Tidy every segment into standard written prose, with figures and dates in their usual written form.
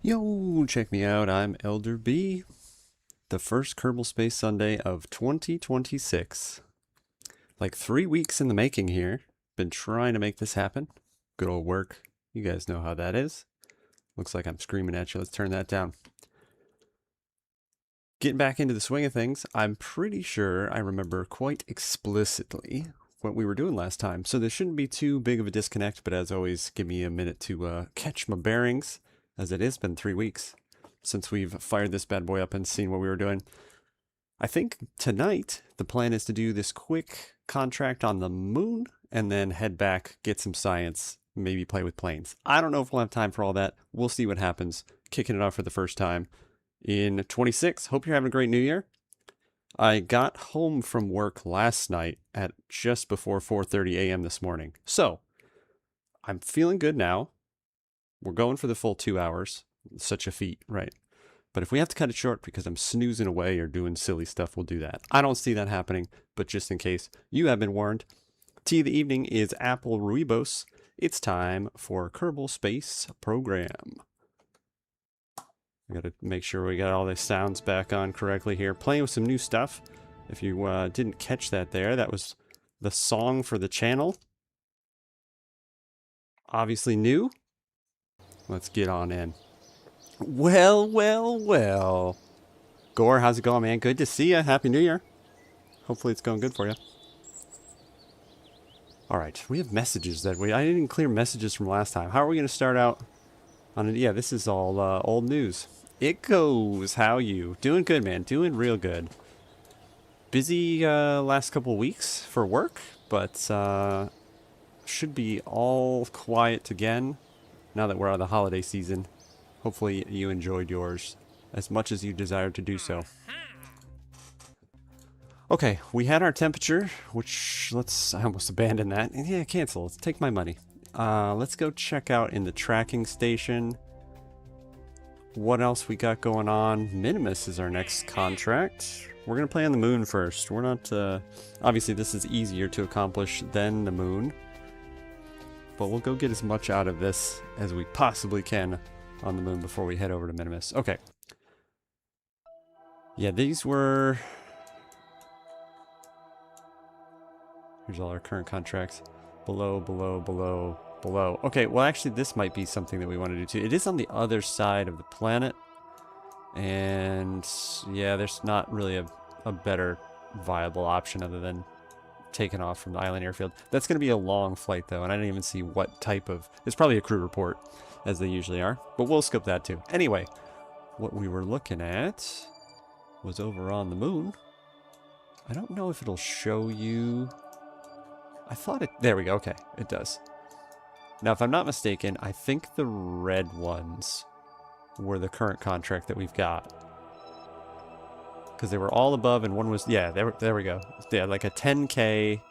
Yo, check me out. I'm Elder B, the first Kerbal Space Sunday of 2026. Like 3 weeks in the making here. Been trying to make this happen. Good old work. You guys know how that is. Looks like I'm screaming at you. Let's turn that down. Getting back into the swing of things, I'm pretty sure I remember quite explicitly what we were doing last time. So there shouldn't be too big of a disconnect, but as always, give me a minute to catch my bearings, as it has been 3 weeks since we've fired this bad boy up and seen what we were doing. I think tonight the plan is to do this quick contract on the moon and then head back, get some science, maybe play with planes. I don't know if we'll have time for all that. We'll see what happens. Kicking it off for the first time in 26. Hope you're having a great new year. I got home from work last night at just before 4:30 a.m. this morning. So I'm feeling good now. We're going for the full 2 hours. Such a feat, right? But if we have to cut it short because I'm snoozing away or doing silly stuff, we'll do that. I don't see that happening, but just in case, you have been warned. Tea of the evening is Apple Ruibos. It's time for Kerbal Space Program. I gotta make sure we got all the sounds back on correctly here. Playing with some new stuff. If you didn't catch that there, that was the song for the channel. Obviously new. Let's get on in. Well. Gore, how's it going, man? Good to see you. Happy New Year. Hopefully it's going good for you. Alright, we have messages that I didn't clear messages from last time. How are we going to start out on it? Yeah, this is all old news. It goes. How you? Doing good, man. Doing real good. Busy last couple weeks for work, but should be all quiet again now that we're out of the holiday season. Hopefully you enjoyed yours as much as you desired to do so. Okay, we had our temperature, which I almost abandoned that. Yeah, cancel. Let's take my money. Let's go check out in the tracking station what else we got going on. Minimus is our next contract. We're going to play on the moon first. We're not, obviously this is easier to accomplish than the moon. But we'll go get as much out of this as we possibly can on the moon before we head over to Minimus. Okay. Yeah, these were... Here's all our current contracts. Below. Okay, well actually this might be something that we want to do too. It is on the other side of the planet. And yeah, there's not really a better viable option other than taken off from the island airfield. That's going to be a long flight though, and I didn't even see what type of... It's probably a crew report, as they usually are, but we'll scope that too. Anyway, what we were looking at was over on the moon. I don't know if it'll show you... I thought it... There we go, okay, it does. Now, if I'm not mistaken, I think the red ones were the current contract that we've got. Because they were all above and one was... Yeah, there we go. Yeah, like a 10K.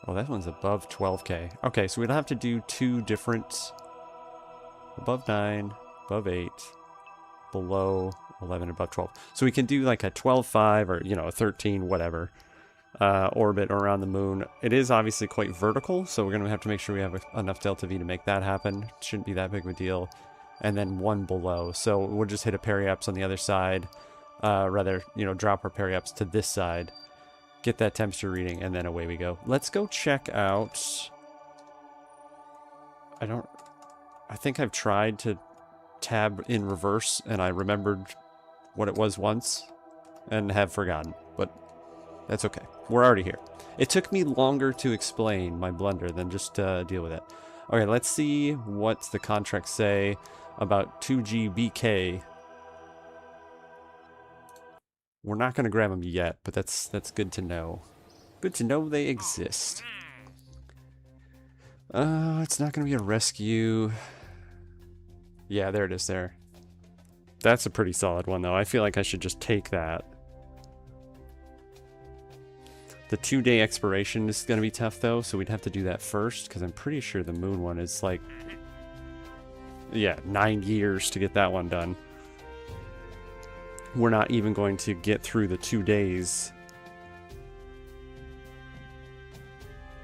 Oh, that one's above 12K. Okay, so we'd have to do two different... Above 9, above 8, below 11, above 12. So we can do like a 12.5 or, you know, a 13, whatever, orbit around the moon. It is obviously quite vertical, so we're going to have to make sure we have enough delta V to make that happen. Shouldn't be that big of a deal. And then one below. So we'll just hit a periaps on the other side. Rather, you know, drop our periaps to this side. Get that temperature reading, and then away we go. Let's go check out... I think I've tried to tab in reverse, and I remembered what it was once, and have forgotten, but that's okay. We're already here. It took me longer to explain my blunder than just deal with it. Okay, let's see what the contracts say about 2GBK. We're not going to grab them yet, but that's good to know. Good to know they exist. It's not going to be a rescue. Yeah, there it is there. That's a pretty solid one, though. I feel like I should just take that. The 2-day expiration is going to be tough, though, so we'd have to do that first, because I'm pretty sure the moon one is like... Yeah, 9 years to get that one done. We're not even going to get through the 2 days.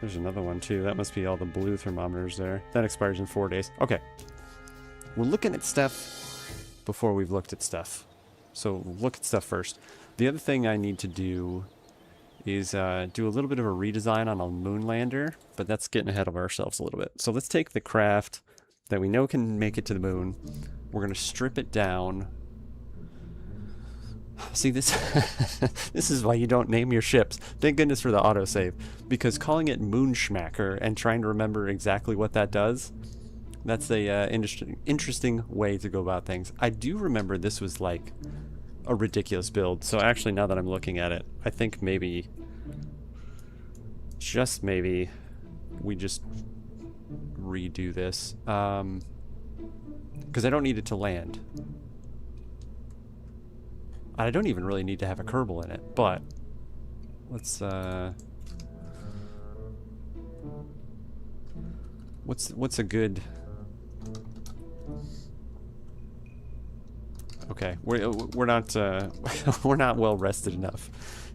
There's another one, too. That must be all the blue thermometers there. That expires in 4 days. Okay. We're looking at stuff before we've looked at stuff. So look at stuff first. The other thing I need to do is do a little bit of a redesign on a moon lander, but that's getting ahead of ourselves a little bit. So let's take the craft that we know can make it to the moon. We're going to strip it down. See, this this is why you don't name your ships. Thank goodness for the autosave, because calling it Moonschmacker and trying to remember exactly what that does, that's a interesting way to go about things. I do remember this was like a ridiculous build, so actually now that I'm looking at it, I think maybe, just maybe, we just redo this, because I don't need it to land. I don't even really need to have a Kerbal in it, but let's what's a good... Okay, we're not we're not well rested enough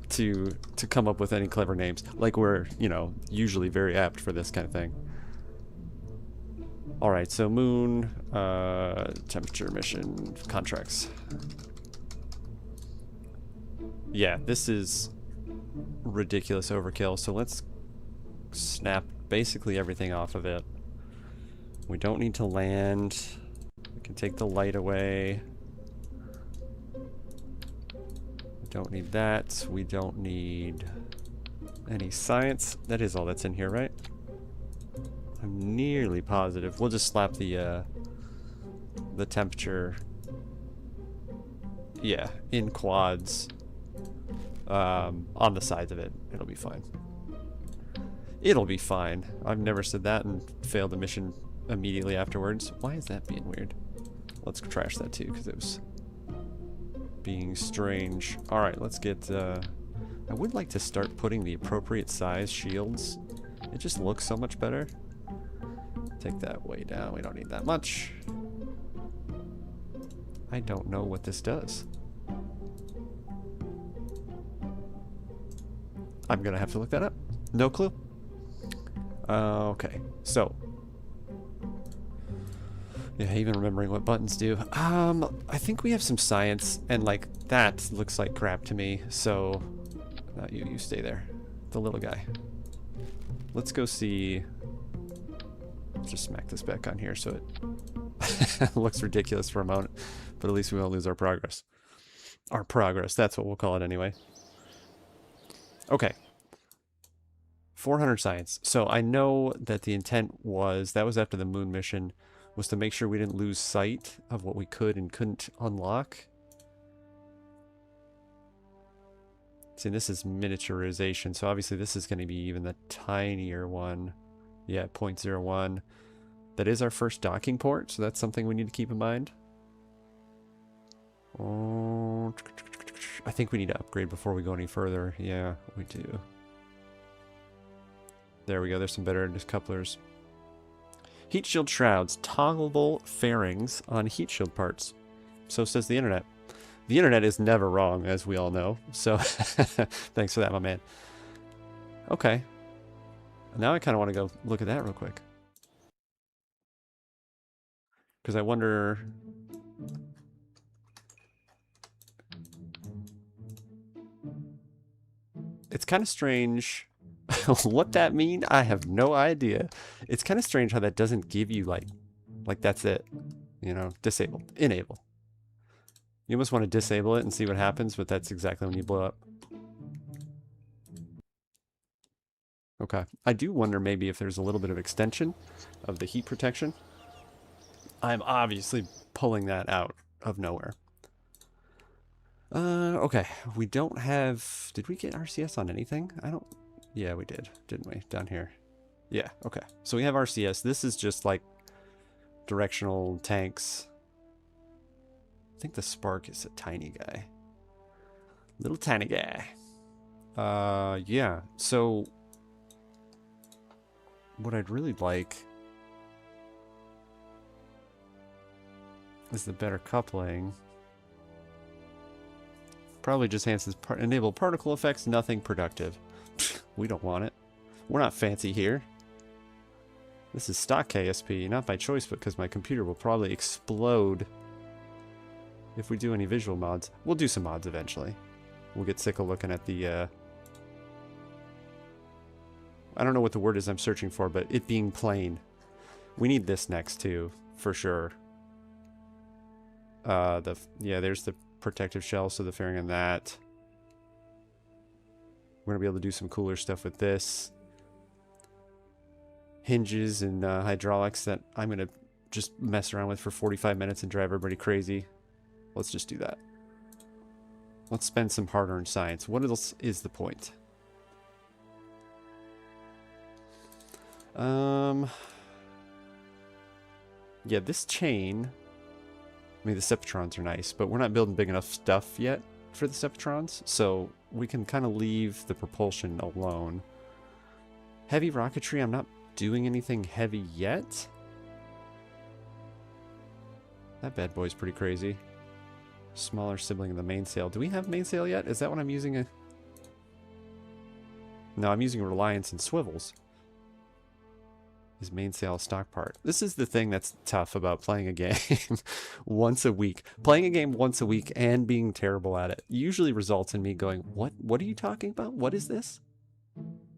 to come up with any clever names. Like we're, you know, usually very apt for this kind of thing. All right, so moon temperature mission contracts. Yeah, this is ridiculous overkill, so let's snap basically everything off of it. We don't need to land. We can take the light away. We don't need that. We don't need any science. That is all that's in here, right? I'm nearly positive. We'll just slap the temperature, yeah, in quads. On the sides of it. It'll be fine. It'll be fine. I've never said that and failed the mission immediately afterwards. Why is that being weird? Let's trash that too, because it was being strange. Alright, let's get... I would like to start putting the appropriate size shields. It just looks so much better. Take that way down. We don't need that much. I don't know what this does. I'm gonna have to look that up. No clue. Okay, so yeah, even remembering what buttons do. I think we have some science, and like that looks like crap to me. So, you stay there, the little guy. Let's go see. Let's just smack this back on here so it looks ridiculous for a moment, but at least we won't lose our progress. Our progress. That's what we'll call it anyway. Okay. 400 science. So I know that the intent was, that was after the moon mission, was to make sure we didn't lose sight of what we could and couldn't unlock. See, this is miniaturization, so obviously this is going to be even the tinier one. Yeah, 0.01. That is our first docking port, so that's something we need to keep in mind. Oh, I think we need to upgrade before we go any further. Yeah, we do. There we go. There's some better couplers. Heat shield shrouds. Toggleable fairings on heat shield parts. So says the internet. The internet is never wrong, as we all know. So thanks for that, my man. Okay. Now I kind of want to go look at that real quick. Because I wonder... It's kind of strange. What that mean? I have no idea. It's kind of strange how that doesn't give you like that's it. You know, disable, enable. You almost want to disable it and see what happens, but that's exactly when you blow up. Okay. I do wonder maybe if there's a little bit of extension of the heat protection. I'm obviously pulling that out of nowhere. Okay. We don't have... Did we get RCS on anything? I don't... Yeah, we did, didn't we? Down here. Yeah, okay. So we have RCS. This is just like directional tanks. I think the Spark is a tiny guy. Little tiny guy. Yeah. So what I'd really like is the better coupling. Probably just enhances enable particle effects, nothing productive. We don't want it. We're not fancy here. This is stock KSP, not by choice, but because my computer will probably explode if we do any visual mods. We'll do some mods eventually. We'll get sick of looking at the, I don't know what the word is I'm searching for, but it being plain. We need this next too, for sure. Yeah, there's the protective shell, so the fairing on that. We're gonna be able to do some cooler stuff with this. Hinges and hydraulics that I'm gonna just mess around with for 45 minutes and drive everybody crazy. Let's just do that. Let's spend some hard-earned science. What else is the point? Yeah, this chain... I mean, the Septrons are nice, but we're not building big enough stuff yet for the Septrons, so we can kind of leave the propulsion alone. Heavy rocketry, I'm not doing anything heavy yet. That bad boy's pretty crazy. Smaller sibling of the mainsail. Do we have mainsail yet? Is that what I'm using? No, I'm using Reliance and swivels. Is mainsail a stock part? This is the thing that's tough about playing a game once a week. Playing a game once a week and being terrible at it usually results in me going, What are you talking about? What is this?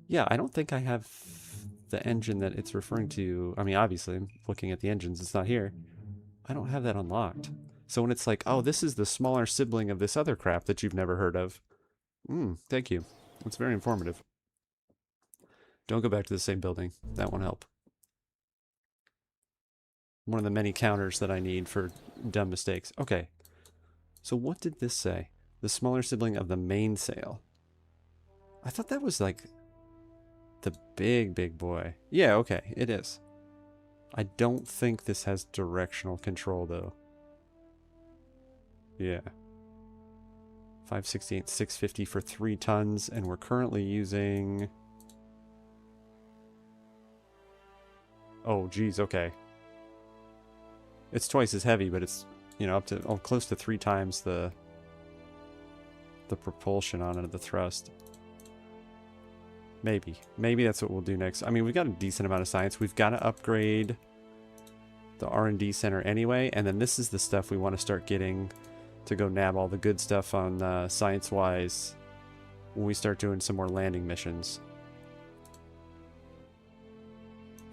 Yeah, I don't think I have the engine that it's referring to. I mean, obviously, I'm looking at the engines. It's not here. I don't have that unlocked. So when it's like, oh, this is the smaller sibling of this other crap that you've never heard of. Thank you. That's very informative. Don't go back to the same building. That won't help. One of the many counters that I need for dumb mistakes. Okay. So what did this say? The smaller sibling of the mainsail. I thought that was like the big boy. Yeah, okay. It is. I don't think this has directional control though. Yeah. 568, 650 for 3 tons, and we're currently using... Oh, geez, okay. It's twice as heavy, but it's, you know, up to close to 3 times the propulsion on it, the thrust. Maybe that's what we'll do next. I mean, we've got a decent amount of science. We've got to upgrade the R&D center anyway, and then this is the stuff we want to start getting to go nab all the good stuff on science-wise when we start doing some more landing missions.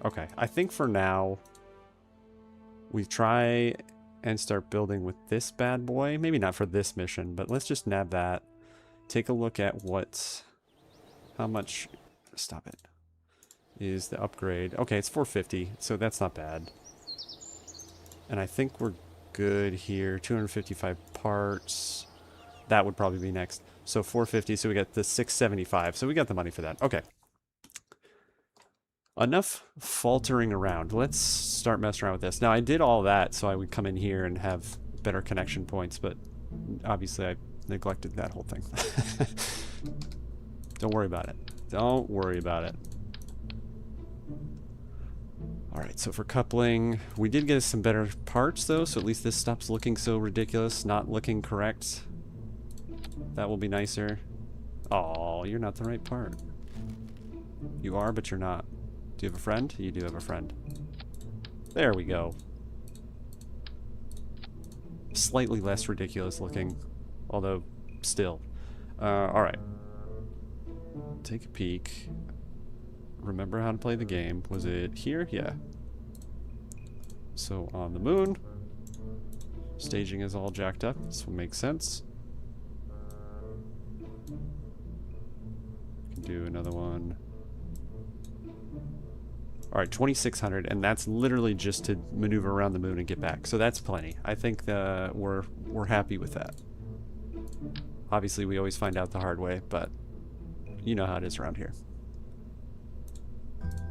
Okay, I think for now we try and start building with this bad boy. Maybe not for this mission, but let's just nab that. Take a look at how much, stop it, is the upgrade. Okay, it's 450, so that's not bad. And I think we're good here. 255 parts. That would probably be next. So 450, so we got the 675. So we got the money for that. Okay. Enough faltering around. Let's start messing around with this. Now, I did all that so I would come in here and have better connection points, but obviously I neglected that whole thing. Don't worry about it. Don't worry about it. Alright, so for coupling, we did get some better parts though, so at least this stops looking so ridiculous, not looking correct. That will be nicer. Oh, you're not the right part. You are, but you're not. Do you have a friend? You do have a friend. There we go. Slightly less ridiculous looking, although still. Alright. Take a peek. Remember how to play the game. Was it here? Yeah. So on the moon, staging is all jacked up. This will make sense. Can do another one. All right, 2,600, and that's literally just to maneuver around the moon and get back. So that's plenty. I think we're happy with that. Obviously, we always find out the hard way, but you know how it is around here.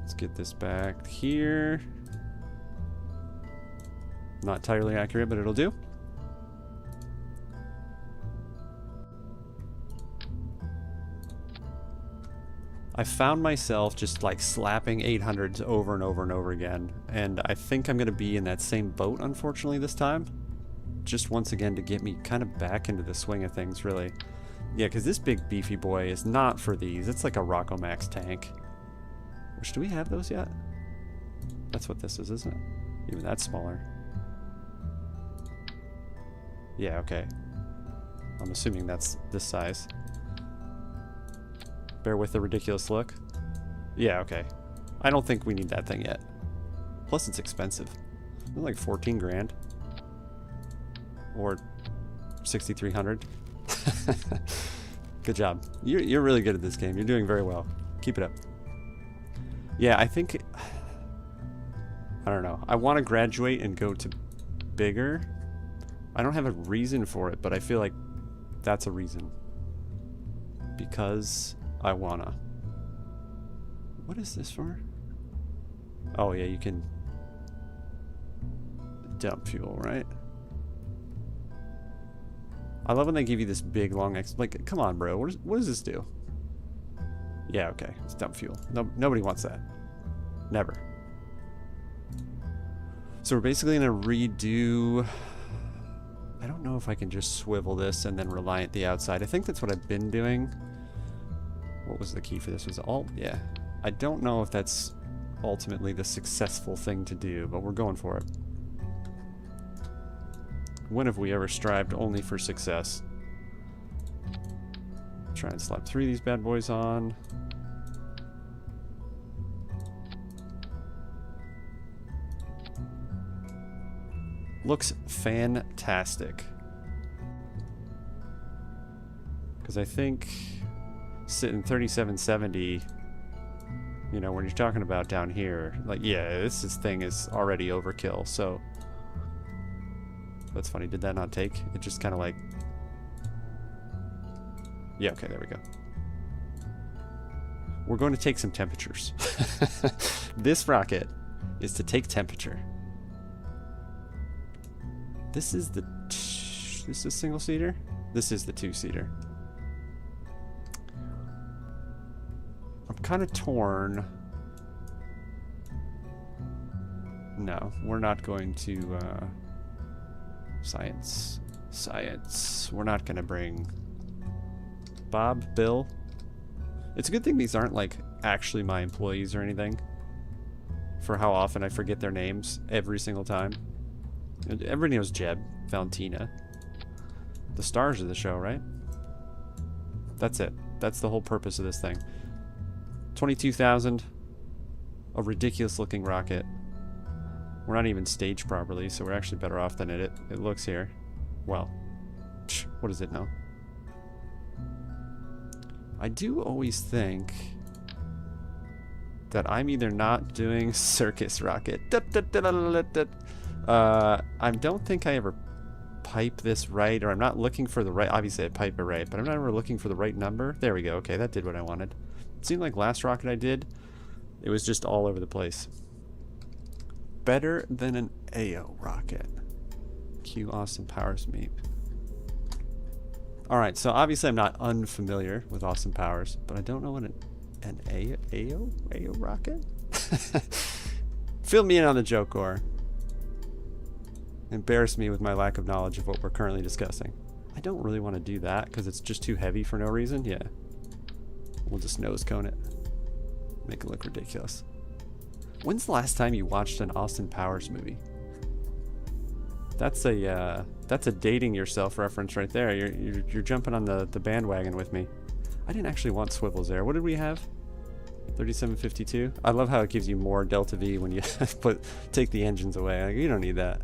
Let's get this back here. Not entirely accurate, but it'll do. I found myself just like slapping 800s over and over and over again, and I think I'm going to be in that same boat, unfortunately, this time. Just once again to get me kind of back into the swing of things, really. Yeah, because this big beefy boy is not for these. It's like a Rockomax tank. Which, do we have those yet? That's what this is, isn't it? Even that's smaller. Yeah, okay. I'm assuming that's this size. Bear with the ridiculous look. Yeah, okay. I don't think we need that thing yet. Plus it's expensive. It's like 14 grand. Or 6,300. Good job. You're really good at this game. You're doing very well. Keep it up. Yeah, I think... I don't know. I want to graduate and go to bigger. I don't have a reason for it, but I feel like that's a reason. Because I wanna. What is this for? Oh yeah, you can dump fuel, right? I love when they give you this big long like, come on, bro. What does this do? Yeah, okay. It's dump fuel. No, nobody wants that. Never. So we're basically gonna redo. I don't know if I can just swivel this and then reliant the outside. I think that's what I've been doing. What was the key for this? Was Alt? Yeah. I don't know if that's ultimately the successful thing to do, but we're going for it. When have we ever strived only for success? Try and slap 3 of these bad boys on. Looks fantastic. Because I think sitting 3770, you know, when you're talking about down here, like, yeah, this thing is already overkill, so. That's funny, did that not take? It just kind of like. Yeah, okay, there we go. We're going to take some temperatures. This rocket is to take temperature. This is the this is single seater? This is the 2-seater. I'm kind of torn. No, we're not going to science. We're not going to bring Bob, Bill. It's a good thing these aren't like actually my employees or anything. For how often I forget their names every single time. Everybody knows Jeb, Valentina. The stars of the show, right? That's it. That's the whole purpose of this thing. 22,000. A ridiculous looking rocket. We're not even staged properly, so we're actually better off than it looks here. Well, what does it know? I do always think that I'm either not doing circus rocket. I don't think I ever pipe this right, or I'm not looking for the right. Obviously I pipe it right, but I'm not ever looking for the right number. There we go. Okay, that did what I wanted. It seemed like last rocket I did, it was just all over the place. Better than an AO rocket. Cue Austin Powers meme. Alright, so obviously I'm not unfamiliar with Austin Powers, but I don't know what an AO rocket? Fill me in on the joke, or embarrass me with my lack of knowledge of what we're currently discussing. I don't really want to do that because it's just too heavy for no reason. Yeah. We'll just nose cone it. Make it look ridiculous. When's the last time you watched an Austin Powers movie? That's a dating yourself reference right there. You're jumping on the bandwagon with me. I didn't actually want swivels there. What did we have? 3752. I love how it gives you more delta V when you take the engines away. Like, you don't need that.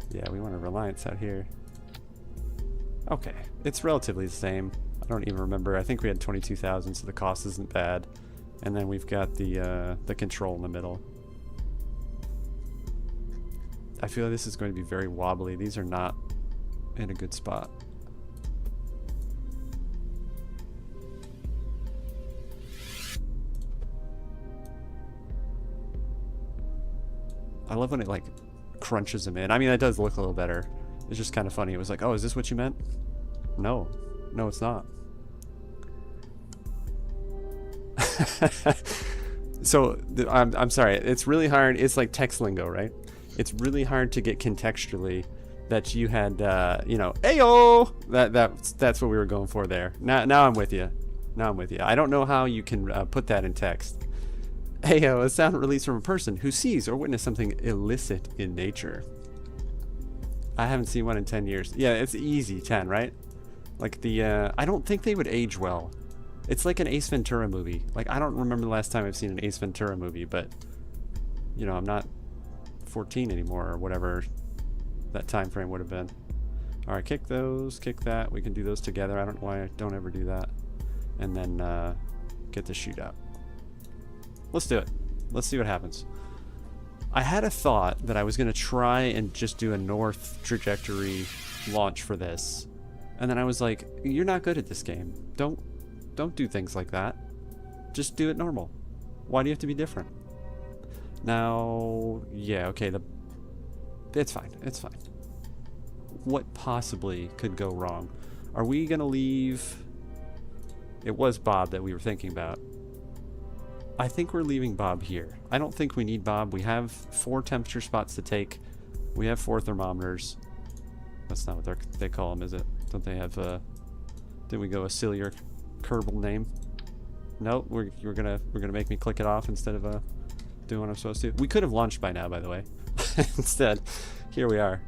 Yeah, we want a reliance out here. Okay, it's relatively the same. I don't even remember. I think we had 22,000, so the cost isn't bad. And then we've got the control in the middle. I feel like this is going to be very wobbly. These are not in a good spot. I love when it like crunches them in. I mean, that does look a little better. It's just kind of funny. It was like, oh, is this what you meant? No. No, it's not. So, I'm sorry. It's really hard. It's like text lingo, right? It's really hard to get contextually that you had, you know, ayo! That's what we were going for there. Now I'm with you. Now I'm with you. I don't know how you can put that in text. Ayo, a sound released from a person who sees or witnessed something illicit in nature. I haven't seen one in 10 years. Yeah, it's easy 10, right? Like the, I don't think they would age well. It's like an Ace Ventura movie. Like, I don't remember the last time I've seen an Ace Ventura movie, but, you know, I'm not 14 anymore or whatever that time frame would have been. All right, kick those, kick that. We can do those together. I don't know why I don't ever do that. And then get the shootout. Let's do it. Let's see what happens. I had a thought that I was going to try and just do a north trajectory launch for this. And then I was like, you're not good at this game. Don't do things like that. Just do it normal. Why do you have to be different? Now, yeah, okay, it's fine. It's fine. What possibly could go wrong? Are we going to leave... It was Bob that we were thinking about. I think we're leaving Bob here. I don't think we need Bob. We have 4 temperature spots to take. We have 4 thermometers. That's not what they call them, is it? Don't they have didn't we go a sillier Kerbal name? No, we're gonna make me click it off instead of doing what I'm supposed to. We could have launched by now, by the way. Instead, here we are.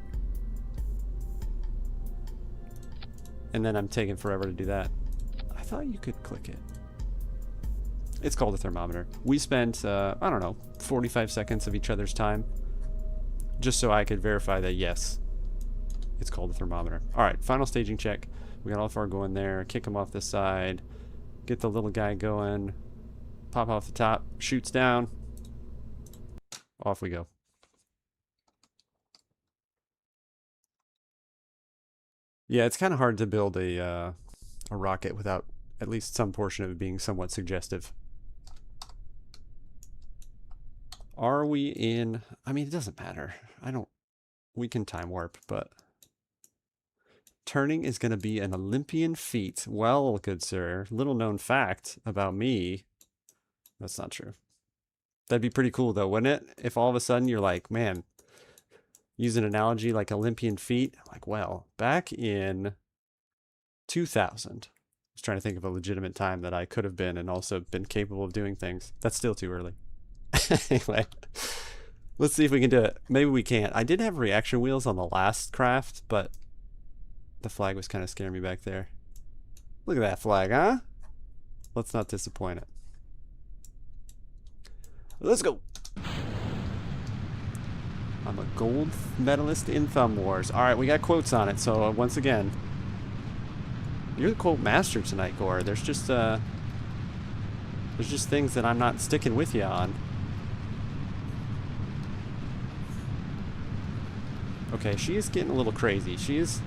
And then I'm taking forever to do that. I thought you could click it. It's called a thermometer. We spent, I don't know, 45 seconds of each other's time just so I could verify that, yes, it's called a thermometer. All right, final staging check. We got all 4 going there. Kick him off this side. Get the little guy going. Pop off the top. Shoots down. Off we go. Yeah, it's kind of hard to build a rocket without at least some portion of it being somewhat suggestive. Are we in... I mean, it doesn't matter. We can time warp, but... Turning is going to be an Olympian feat. Well, good sir. Little known fact about me. That's not true. That'd be pretty cool, though, wouldn't it? If all of a sudden you're like, man, use an analogy like Olympian feat. Like, well, back in 2000... I was trying to think of a legitimate time that I could have been and also been capable of doing things. That's still too early. Anyway, let's see if we can do it. Maybe we can't. I did have reaction wheels on the last craft, but the flag was kind of scaring me back there. Look at that flag, huh? Let's not disappoint it. Let's go. I'm a gold medalist in Thumb Wars. All right, we got quotes on it. So once again, you're the quote master tonight, Gore. There's just things that I'm not sticking with you on. Okay, she is getting a little crazy. She's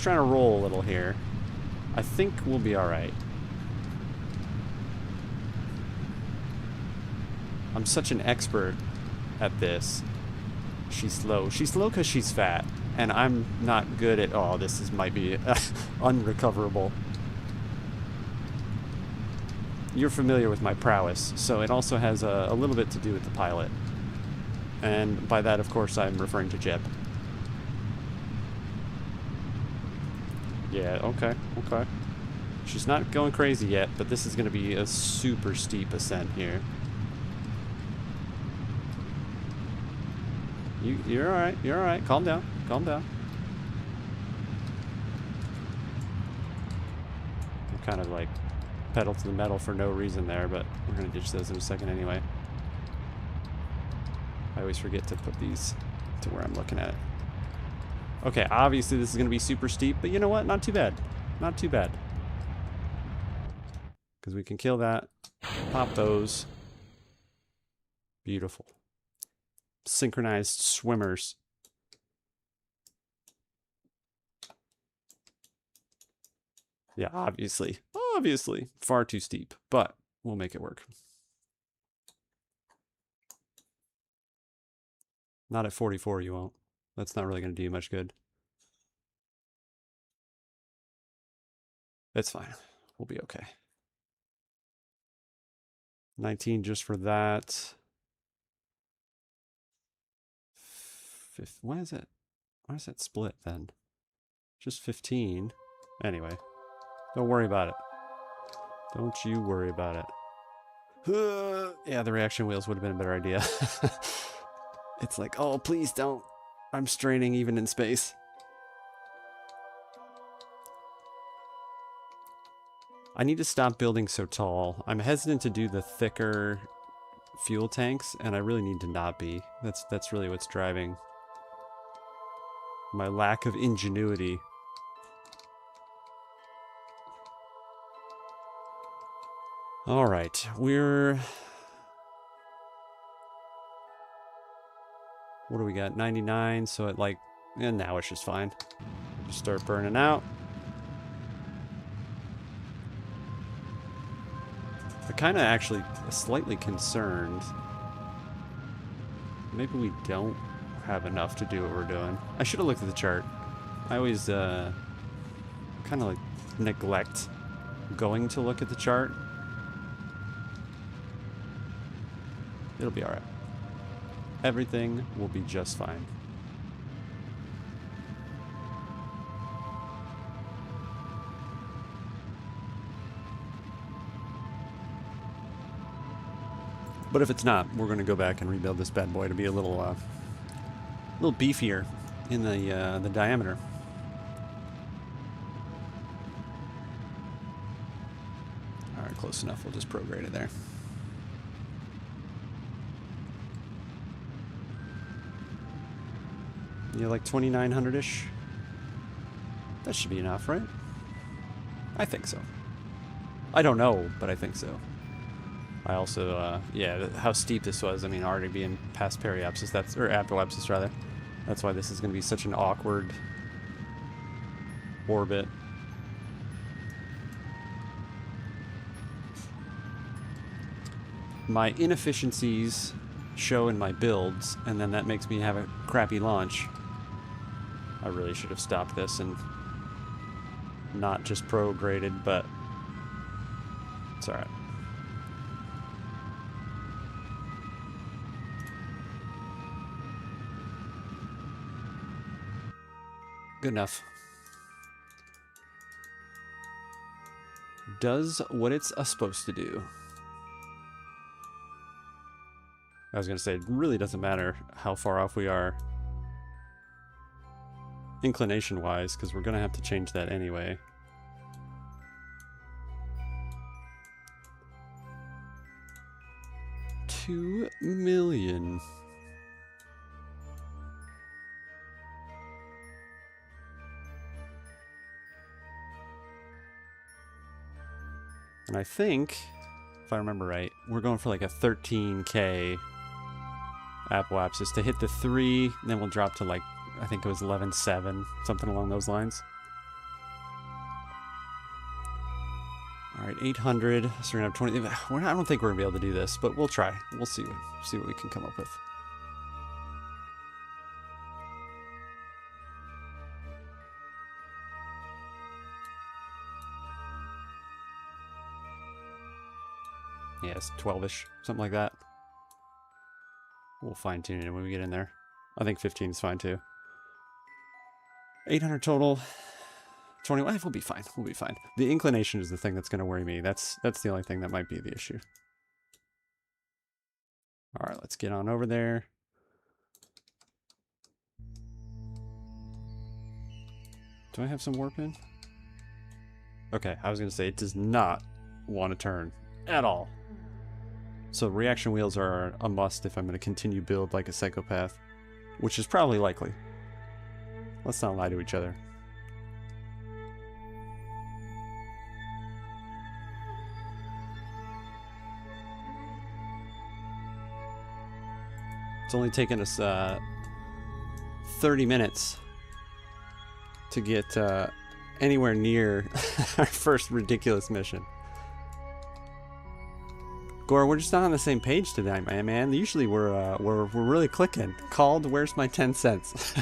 trying to roll a little here. I think we'll be all right. I'm such an expert at this. She's slow. She's slow because she's fat. And I'm not good at... Oh, this might be unrecoverable. You're familiar with my prowess, so it also has a little bit to do with the pilot. And by that, of course, I'm referring to Jeb. Yeah, okay, okay. She's not going crazy yet, but this is going to be a super steep ascent here. You're alright, you're alright. Calm down, calm down. I'm kind of like pedal to the metal for no reason there, but we're going to ditch those in a second anyway. I always forget to put these to where I'm looking at it. Okay, obviously this is going to be super steep, but you know what? Not too bad. Not too bad. Because we can kill that. Pop those. Beautiful. Synchronized swimmers. Yeah, obviously. Obviously. Far too steep, but we'll make it work. Not at 44, you won't. That's not really going to do you much good. It's fine. We'll be okay. 19 just for that. Why is it? Why is that split then? Just 15. Anyway, don't worry about it. Don't you worry about it. Yeah, the reaction wheels would have been a better idea. It's like, oh, please don't. I'm straining even in space. I need to stop building so tall. I'm hesitant to do the thicker fuel tanks, and I really need to not be. That's really what's driving my lack of ingenuity. All right, what do we got? 99, so it like, and now it's just fine. Just start burning out. I'm kind of actually slightly concerned. Maybe we don't have enough to do what we're doing. I should have looked at the chart. I always kind of like neglect going to look at the chart. It'll be alright. Everything will be just fine. But if it's not, we're going to go back and rebuild this bad boy to be a little beefier in the diameter. All right, close enough. We'll just prograde it there. Yeah, like 2,900-ish. That should be enough, right? I think so. I don't know, but I think so. I also, yeah, how steep this was. I mean, already being past periapsis, or apoapsis rather. That's why this is going to be such an awkward orbit. My inefficiencies show in my builds, and then that makes me have a crappy launch. I really should have stopped this and not just pro-graded, but it's alright. Good enough. Does what it's supposed to do. I was going to say, it really doesn't matter how far off we are inclination-wise, because we're going to have to change that anyway. $2 million. And I think, if I remember right, we're going for like a 13K apoapsis to hit the 3, and then we'll drop to like, I think it was 11.7, something along those lines. All right, 800, so we're gonna have 20. I don't think we're gonna be able to do this, but we'll try. We'll see what we can come up with. Yeah, it's 12-ish, something like that. We'll fine-tune it when we get in there. I think 15 is fine, too. 800 total. 21. We'll be fine. We'll be fine. The inclination is the thing that's going to worry me. That's the only thing that might be the issue. All right, let's get on over there. Do I have some warp in? Okay, I was going to say, it does not want to turn at all. So reaction wheels are a must if I'm going to continue build like a psychopath, which is probably likely. Let's not lie to each other. It's only taken us 30 minutes to get anywhere near our first ridiculous mission. Gore, we're just not on the same page today, man. Usually we're really clicking. Called, where's my 10 cents?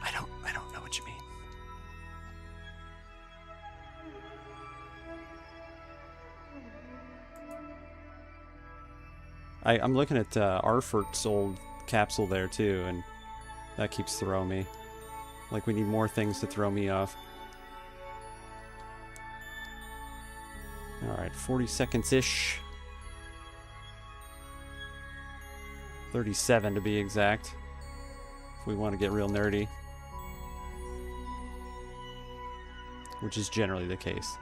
I don't know what you mean. I'm looking at Arfert's old capsule there too, and that keeps throwing me. Like we need more things to throw me off. Alright, 40 seconds-ish. 37 to be exact. if we want to get real nerdy. Which is generally the case.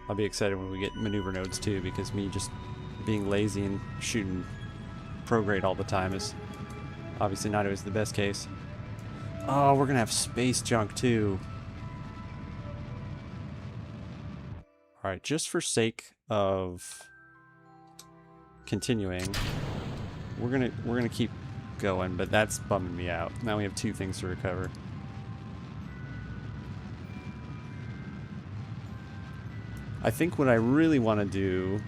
I'll be excited when we get maneuver nodes too, because me just being lazy and shooting prograde all the time is obviously not always the best case. Oh, we're gonna have space junk too. Alright, just for sake of continuing, we're gonna keep going, but that's bumming me out. Now we have 2 things to recover. I think what I really want to do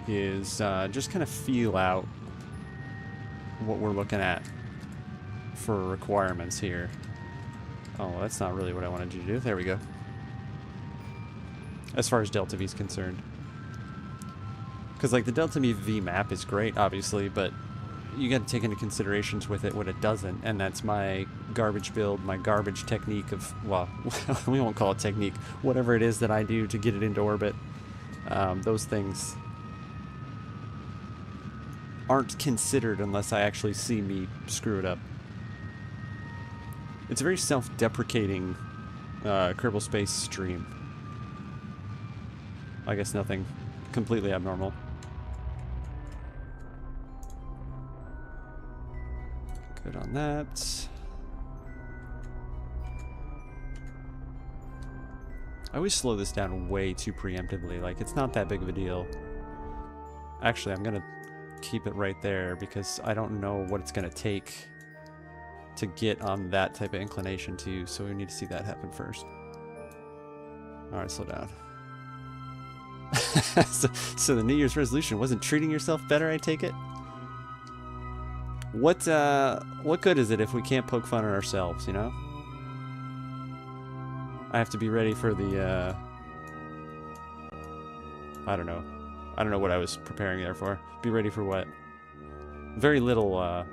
is just kind of feel out what we're looking at for requirements here. Oh, that's not really what I wanted you to do. There we go. As far as Delta V is concerned. Because, like, the Delta V map is great, obviously, but you got to take into considerations with it what it doesn't, and that's my garbage build, my garbage technique of, well, we won't call it technique, whatever it is that I do to get it into orbit. Those things aren't considered unless I actually see me screw it up. It's a very self-deprecating Kerbal Space stream. I guess nothing completely abnormal. Good on that. I always slow this down way too preemptively. Like, it's not that big of a deal. Actually, I'm gonna keep it right there because I don't know what it's gonna take to get on that type of inclination too, so we need to see that happen first. Alright, slow down. so the New Year's resolution wasn't treating yourself better, I take it? What good is it if we can't poke fun at ourselves, you know? I have to be ready for the, I don't know. I don't know what I was preparing there for. Be ready for what? Very little,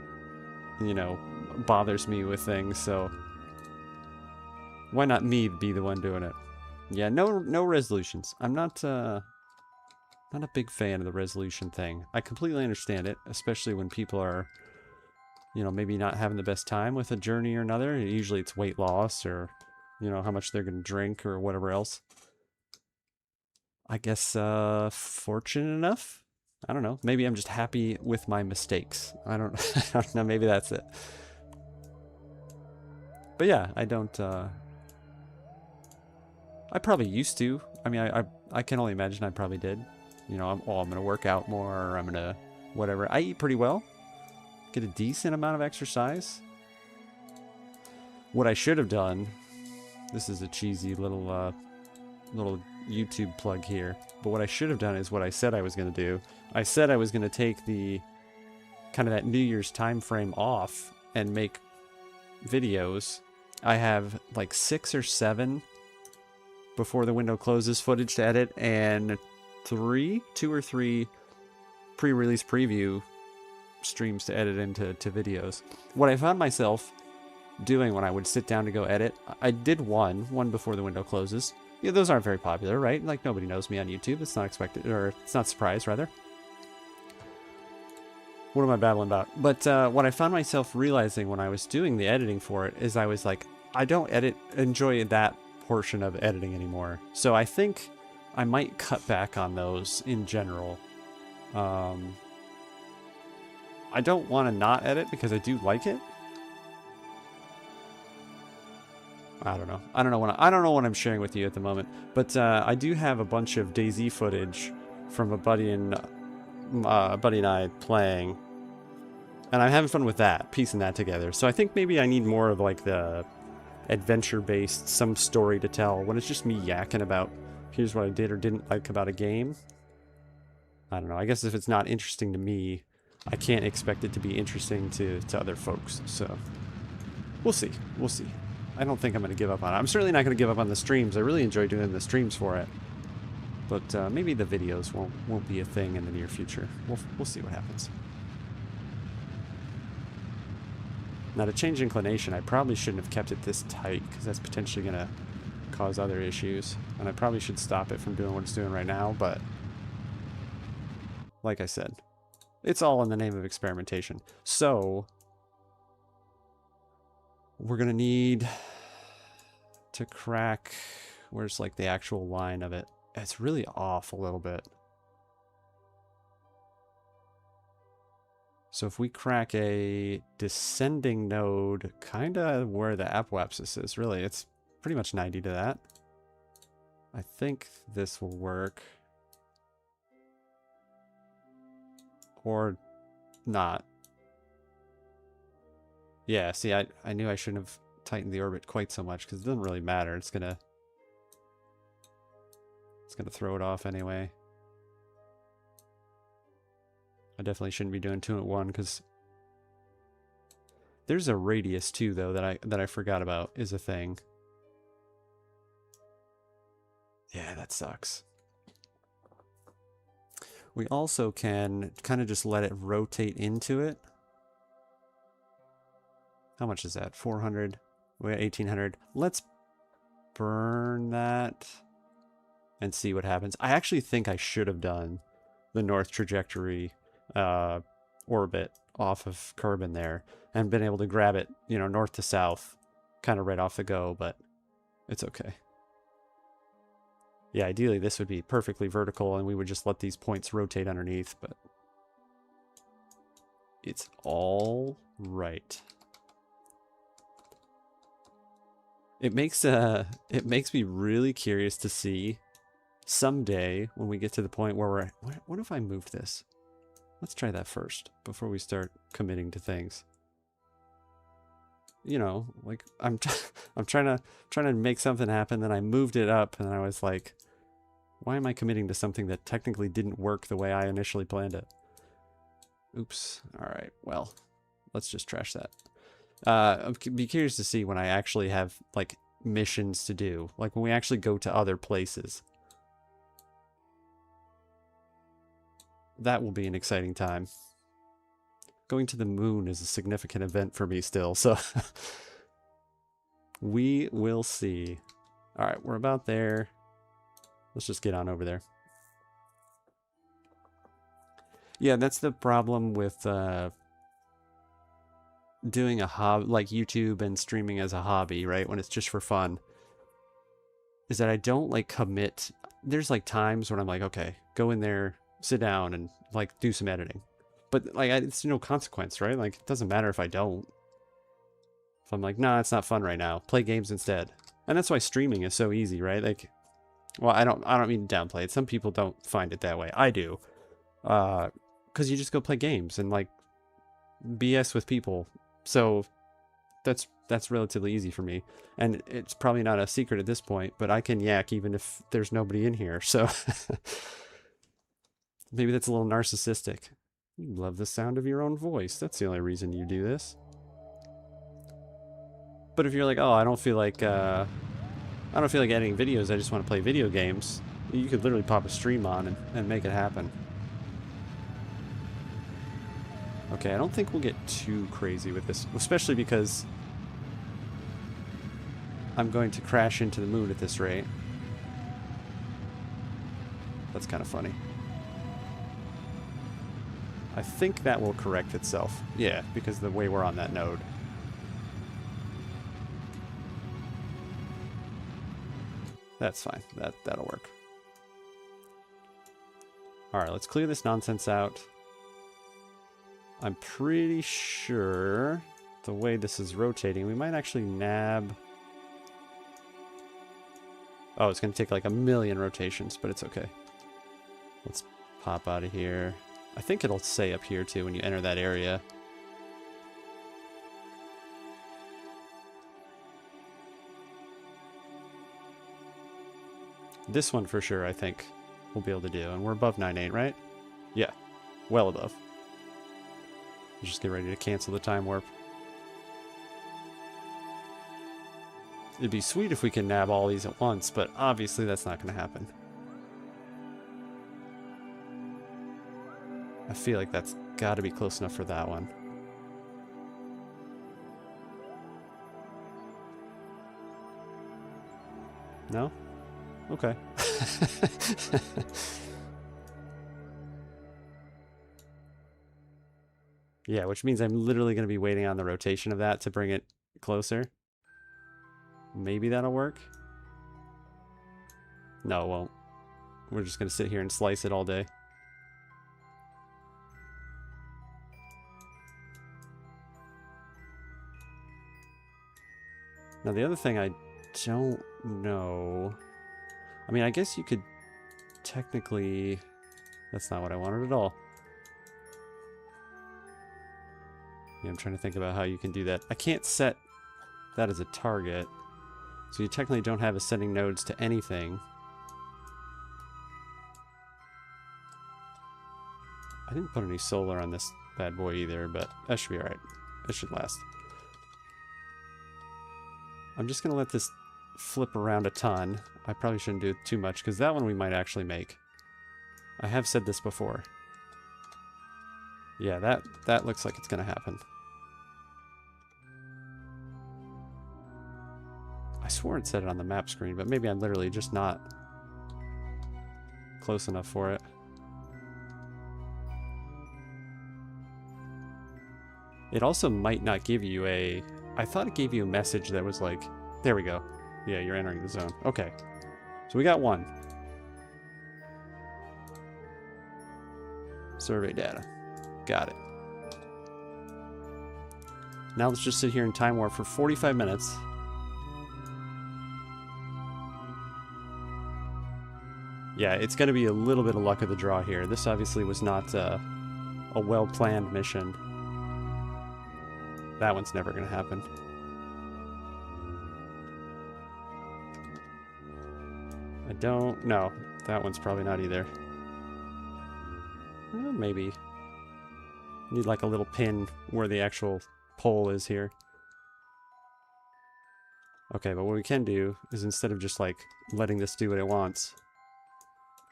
you know, bothers me with things, so why not me be the one doing it? Yeah, no resolutions. I'm not a big fan of the resolution thing. I completely understand it, especially when people are, you know, maybe not having the best time with a journey or another. Usually it's weight loss or, you know, how much they're going to drink or whatever else. I guess, fortunate enough? I don't know. Maybe I'm just happy with my mistakes. I don't know. Maybe that's it. But yeah, I don't, I probably used to. I mean, I can only imagine I probably did. You know, I'm going to work out more, or I'm going to whatever. I eat pretty well. Get a decent amount of exercise. What I should have done, this is a cheesy little YouTube plug here, but what I should have done is what I said I was going to do. I said I was going to take the kind of that New Year's time frame off and make videos. I have like 6 or 7 before the window closes footage to edit, and 2 or 3 pre-release preview streams to edit into videos. What I found myself doing when I would sit down to go edit, I did one before the window closes. Yeah, those aren't very popular, right? Like, nobody knows me on YouTube. It's not expected, or it's not surprised, rather. What am I babbling about? But what I found myself realizing when I was doing the editing for it is I was like, I don't enjoy that portion of editing anymore. So I think I might cut back on those in general. I don't want to not edit because I do like it. I don't know. I don't know what I'm sharing with you at the moment. But I do have a bunch of DayZ footage from a buddy and I playing, and I'm having fun with that, piecing that together. So I think maybe I need more of like the adventure-based, some story to tell. When it's just me yakking about, here's what I did or didn't like about a game. I don't know. I guess if it's not interesting to me, I can't expect it to be interesting to other folks. So we'll see. We'll see. I don't think I'm going to give up on it. I'm certainly not going to give up on the streams. I really enjoy doing the streams for it. But maybe the videos won't be a thing in the near future. We'll see what happens. Now, to change inclination, I probably shouldn't have kept it this tight, because that's potentially going to cause other issues. And I probably should stop it from doing what it's doing right now, but like I said, it's all in the name of experimentation. So we're going to need to crack, where's like the actual line of it? It's really off a little bit. So if we crack a descending node, kind of where the apoapsis is, really, it's pretty much 90 to that. I think this will work. Or not. Yeah, see, I knew I shouldn't have tightened the orbit quite so much, because it doesn't really matter. It's gonna throw it off anyway. I definitely shouldn't be doing 2 at 1, because there's a radius too, though, that I forgot about is a thing. Yeah, that sucks. We also can kind of just let it rotate into it. How much is that? 400. We're at 1800. Let's burn that and see what happens. I actually think I should have done the north trajectory orbit off of Kerbal there and been able to grab it, you know, north to south, kind of right off the go, but it's okay. Yeah, ideally this would be perfectly vertical and we would just let these points rotate underneath, but it's all right. It makes me really curious to see someday when we get to the point where we're, what if I moved this? Let's try that first before we start committing to things. You know, like I'm trying to make something happen, then I moved it up and I was like, why am I committing to something that technically didn't work the way I initially planned it? Oops. All right. Well, let's just trash that. I'd be curious to see when I actually have like missions to do, like when we actually go to other places. That will be an exciting time. Going to the moon is a significant event for me still, so we will see. All right, we're about there. Let's just get on over there. Yeah, that's the problem with doing a hobby, like YouTube and streaming as a hobby, right? When it's just for fun, is that I don't like commit. There's like times when I'm like, okay, go in there, sit down and like do some editing. But like, it's no consequence, right? Like, it doesn't matter if I don't. If I'm like, nah, it's not fun right now, play games instead. And that's why streaming is so easy, right? Like, well, I don't mean to downplay it. Some people don't find it that way. I do. Because you just go play games and like BS with people. So that's relatively easy for me. And it's probably not a secret at this point, but I can yak even if there's nobody in here. So maybe that's a little narcissistic. You love the sound of your own voice. That's the only reason you do this. But if you're like, oh, I don't feel like editing videos, I just want to play video games, you could literally pop a stream on and make it happen. Okay, I don't think we'll get too crazy with this, especially because I'm going to crash into the moon at this rate. That's kind of funny. I think that will correct itself. Yeah, because of the way we're on that node. That's fine. That'll work. Alright, let's clear this nonsense out. I'm pretty sure the way this is rotating, we might actually nab... Oh, it's going to take like 1,000,000 rotations, but it's okay. Let's pop out of here. I think it'll say up here too when you enter that area. This one for sure, I think, we'll be able to do. And we're above 9.8, right? Yeah, well above. Just get ready to cancel the time warp. It'd be sweet if we can nab all these at once, but obviously that's not going to happen. I feel like that's got to be close enough for that one. No? Okay. Yeah, which means I'm literally going to be waiting on the rotation of that to bring it closer. Maybe that'll work. No, it won't. We're just gonna sit here and slice it all day. Now the other thing I don't know... I mean, I guess you could technically... That's not what I wanted at all. Yeah, I'm trying to think about how you can do that. I can't set that as a target. So you technically don't have ascending nodes to anything. I didn't put any solar on this bad boy either, but that should be alright. It should last. I'm just going to let this flip around a ton. I probably shouldn't do it too much, because that one we might actually make. I have said this before. Yeah, that looks like it's going to happen. I swore it said it on the map screen, but maybe I'm literally just not close enough for it. It also might not give you a... I thought it gave you a message that was like... There we go. Yeah, you're entering the zone. Okay. So we got one. Survey data. Got it. Now let's just sit here in time warp for 45 minutes. Yeah, it's going to be a little bit of luck of the draw here. This obviously was not a well-planned mission. That one's never going to happen. I don't... No, that one's probably not either. Maybe. Need like a little pin where the actual pole is here. Okay, but what we can do is instead of just like letting this do what it wants,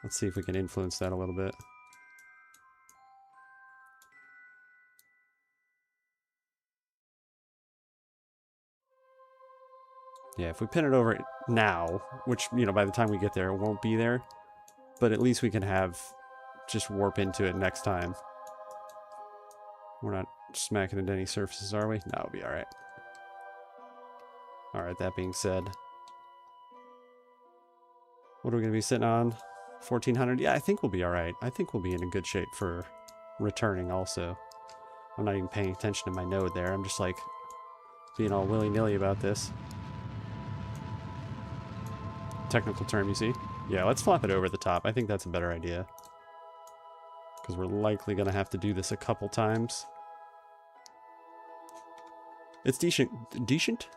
let's see if we can influence that a little bit. Yeah, if we pin it over now, which, you know, by the time we get there, it won't be there, but at least we can have just warp into it next time. We're not smacking into any surfaces, are we? No, it'll be alright. Alright, that being said, what are we going to be sitting on? 1400? Yeah, I think we'll be alright. I think we'll be in a good shape for returning also. I'm not even paying attention to my node there. I'm just like being all willy-nilly about this. Technical term, you see? Yeah, let's flop it over the top. I think that's a better idea. Because we're likely going to have to do this a couple times. It's decent. Decent?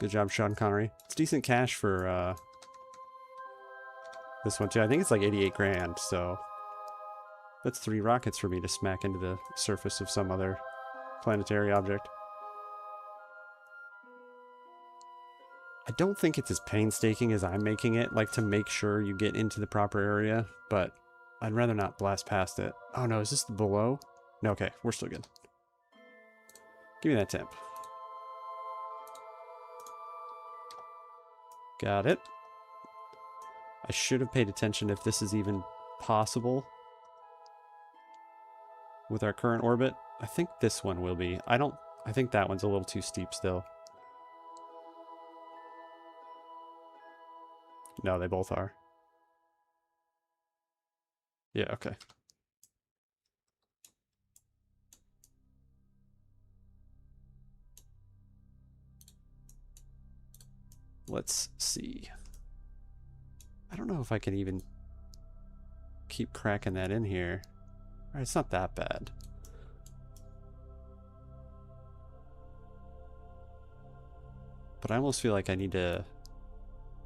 Good job, Sean Connery. It's decent cash for this one, too. I think it's like 88 grand, so... That's 3 rockets for me to smack into the surface of some other planetary object. I don't think it's as painstaking as I'm making it, like to make sure you get into the proper area, but I'd rather not blast past it. Oh no, is this below? No, okay, we're still good. Give me that temp. Got it. I should have paid attention if this is even possible with our current orbit. I think this one will be. I think that one's a little too steep still. No, they both are. Yeah, okay. Let's see. I don't know if I can even keep cracking that in here. All right, it's not that bad. But I almost feel like I need to...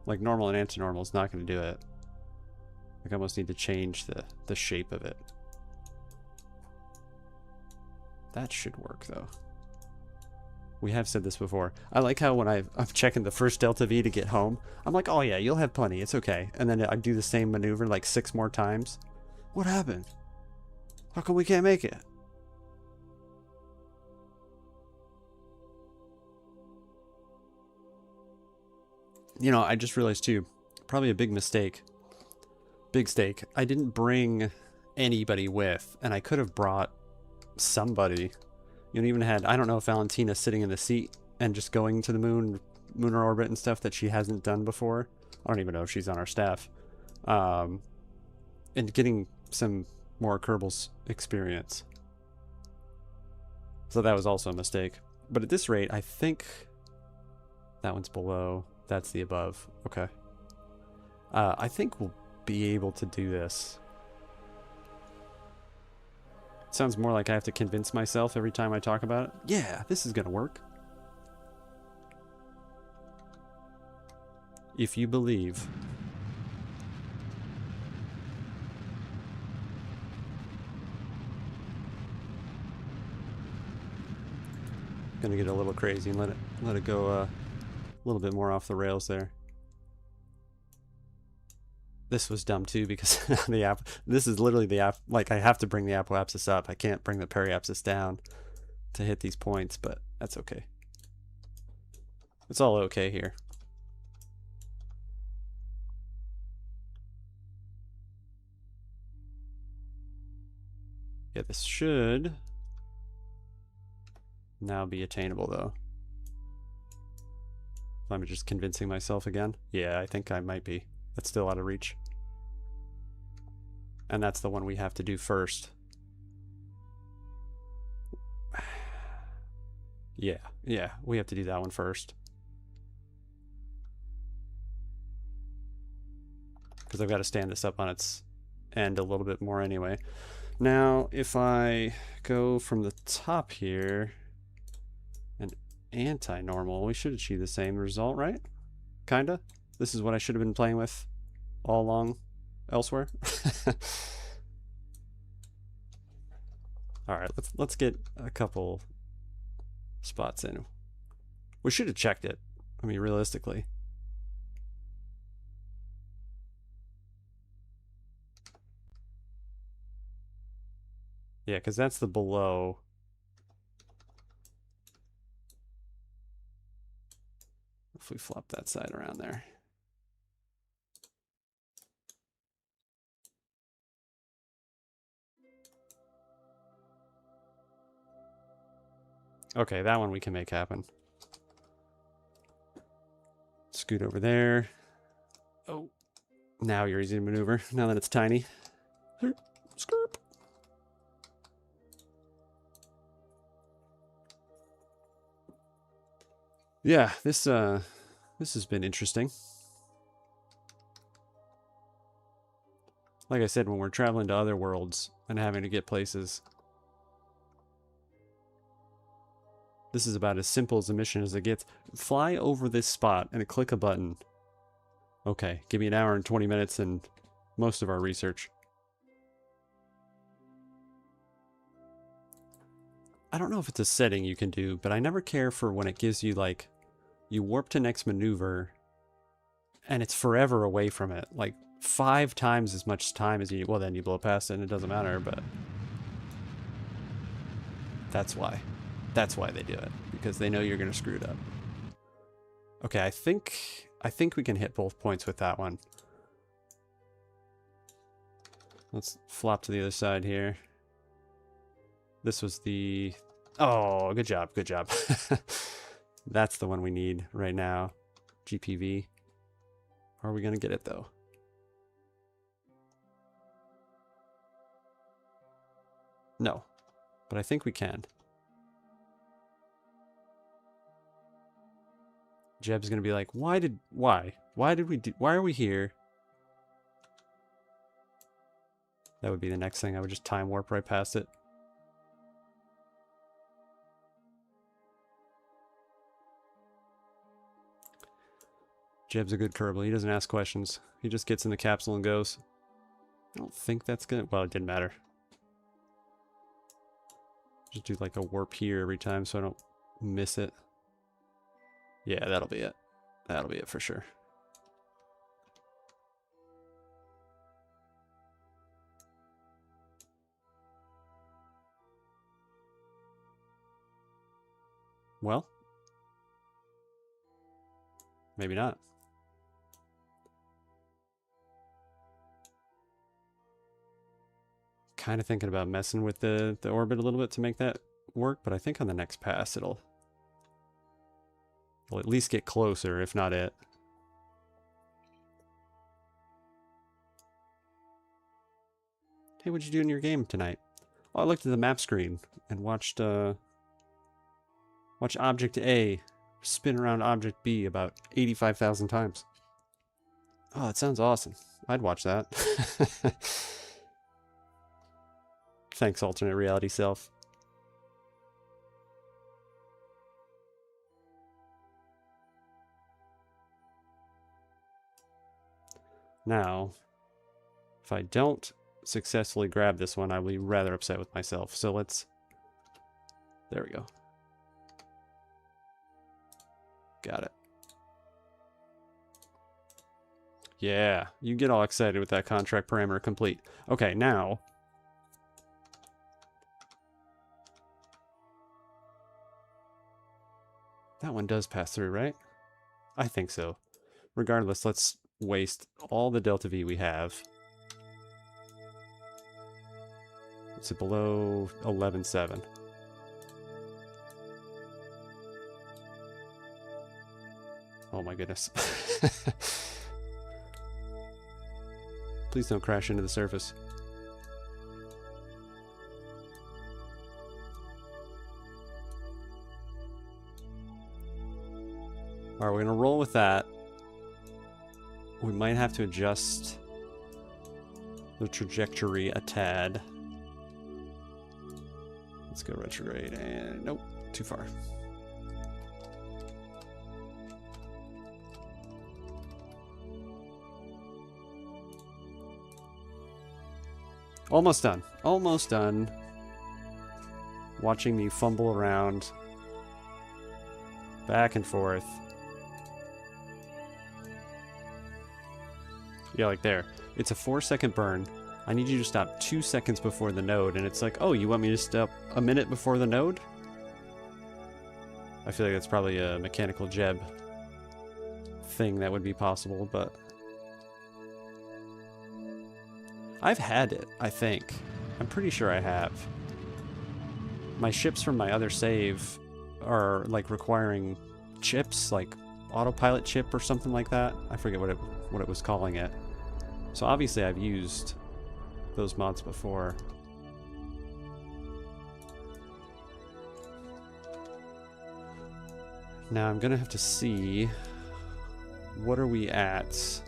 Like, normal and anti-normal is not going to do it. Like, I almost need to change the shape of it. That should work, though. We have said this before. I like how when I'm checking the first delta V to get home, I'm like, oh yeah, you'll have plenty, it's okay. And then I do the same maneuver like 6 more times. What happened? How come we can't make it? You know, I just realized too, probably a big mistake. Big stake. I didn't bring anybody with, and I could have brought somebody. You know, even had, I don't know if Valentina's sitting in the seat and just going to the lunar orbit and stuff that she hasn't done before. I don't even know if she's on our staff. And getting some more Kerbal's experience. So that was also a mistake. But at this rate, I think that one's below. That's the above. Okay. I think we'll be able to do this. It sounds more like I have to convince myself every time I talk about it. Yeah, this is gonna work. If you believe. Gonna get a little crazy and let it go a little bit more off the rails there. This was dumb too because the app. This is literally the app. Like I have to bring the apoapsis up. I can't bring the periapsis down to hit these points, but that's okay. It's all okay here. Yeah, this should now be attainable though. I'm just convincing myself again. Yeah, I think I might be. That's still out of reach. And that's the one we have to do first. Yeah, we have to do that one first. Because I've got to stand this up on its end a little bit more anyway. Now, if I go from the top here and anti-normal, we should achieve the same result, right? Kinda. This is what I should have been playing with all along elsewhere. All right, let's get a couple spots in. We should have checked it. I mean, realistically. Yeah, because that's the below. If we flop that side around there. Okay, that one we can make happen. Scoot over there. Oh, now you're easy to maneuver. Now that it's tiny. Skirp. Yeah, this has been interesting. Like I said, when we're traveling to other worlds and having to get places, this is about as simple as a mission as it gets. Fly over this spot and click a button. Okay, give me an hour and 20 minutes and most of our research. I don't know if it's a setting you can do, but I never care for when it gives you, like, you warp to next maneuver and it's forever away from it. Like 5 times as much time as you, well, then you blow past it and it doesn't matter, but that's why. That's why they do it, because they know you're going to screw it up. Okay, I think we can hit both points with that one. Let's flop to the other side here. This was the... Oh, good job, good job. That's the one we need right now. GPV. Are we going to get it, though? No, but I think we can. Jeb's going to be like, why are we here? That would be the next thing. I would just time warp right past it. Jeb's a good Kerbal. He doesn't ask questions. He just gets in the capsule and goes. I don't think that's gonna... Well, it didn't matter. Just do like a warp here every time so I don't miss it. Yeah, that'll be it. That'll be it for sure. Well, maybe not. Kind of thinking about messing with the orbit a little bit to make that work, but I think on the next pass it'll We'll at least get closer, if not it. Hey, what'd you do in your game tonight? Oh, I looked at the map screen and watched Object A spin around Object B about 85,000 times. Oh, it sounds awesome. I'd watch that. Thanks, alternate reality self. Now, if I don't successfully grab this one, I will be rather upset with myself. So let's... There we go. Got it. Yeah, you get all excited with that contract parameter complete. Okay, now... That one does pass through, right? I think so. Regardless, let's waste all the delta V we have. It's below 11.7. Oh my goodness. Please don't crash into the surface. Alright, we're gonna roll with that. We might have to adjust the trajectory a tad. Let's go retrograde, and nope, too far. Almost done. Almost done. Watching me fumble around. Back and forth. Yeah, like there. It's a 4-second burn. I need you to stop 2 seconds before the node, and it's like, oh, you want me to stop a minute before the node? I feel like that's probably a mechanical jeb thing that would be possible, but... I've had it, I think. I'm pretty sure I have. My ships from my other save are, like, requiring chips, like autopilot chip or something like that. I forget what it was calling it. So obviously I've used those mods before. Now I'm gonna have to see, what are we at?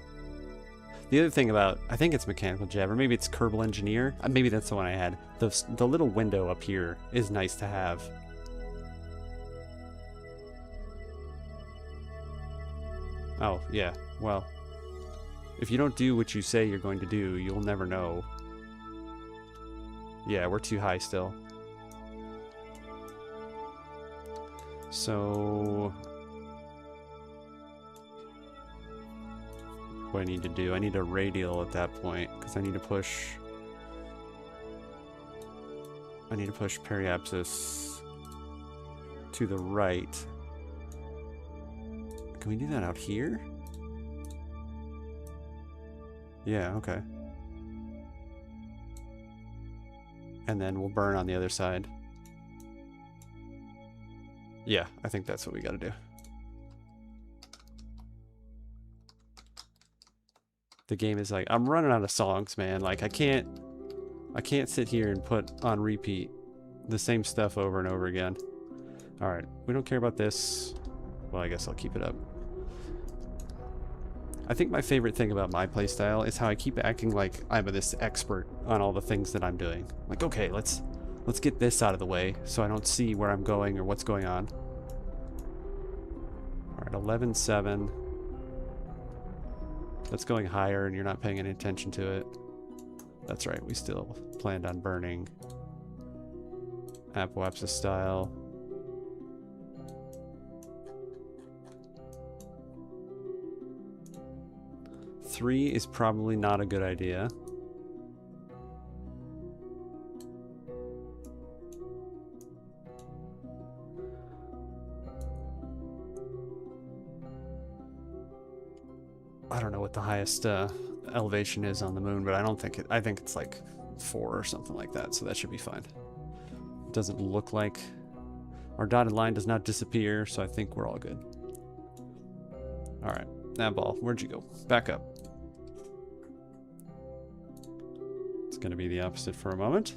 The other thing about, I think it's mechanical jab, or maybe it's Kerbal engineer. Maybe that's the one I had. The little window up here is nice to have. Oh, yeah, well, if you don't do what you say you're going to do, you'll never know. Yeah, we're too high still. So... what I need to do, I need a radial at that point, because I need to push periapsis to the right. Can we do that out here? Yeah, okay. And then we'll burn on the other side. Yeah, I think that's what we gotta do. The game is like, I'm running out of songs, man. Like, I can't sit here and put on repeat the same stuff over and over again. Alright, we don't care about this. Well, I guess I'll keep it up. I think my favorite thing about my playstyle is how I keep acting like I'm this expert on all the things that I'm doing. Like, okay, let's get this out of the way so I don't see where I'm going or what's going on. Alright, 11.7. That's going higher and you're not paying any attention to it. That's right, we still planned on burning Apoapsis style. Three is probably not a good idea. I don't know what the highest elevation is on the moon, but I think it's like 4 or something like that, so that should be fine. It doesn't look like our dotted line does not disappear, so I think we're all good. Alright, that ball, where'd you go? Back up. It's going to be the opposite for a moment.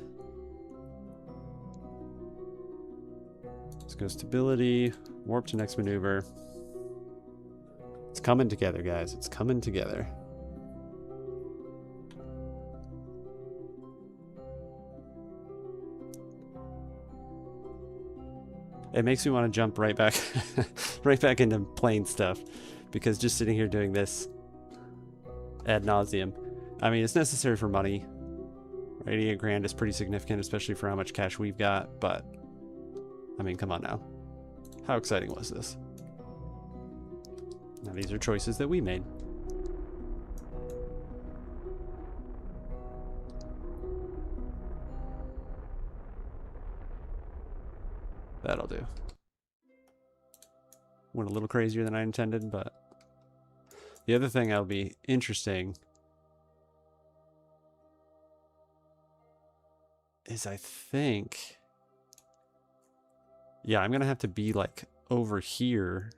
Let's go stability, warp to next maneuver. It's coming together, guys. It's coming together. It makes me want to jump right back right back into playing stuff, because just sitting here doing this ad nauseum. I mean, it's necessary for money. 88 grand is pretty significant, especially for how much cash we've got, but I mean, come on now. How exciting was this? Now, these are choices that we made. That'll do. Went a little crazier than I intended, but the other thing that'll be interesting is I think, yeah, I'm gonna have to be like over here.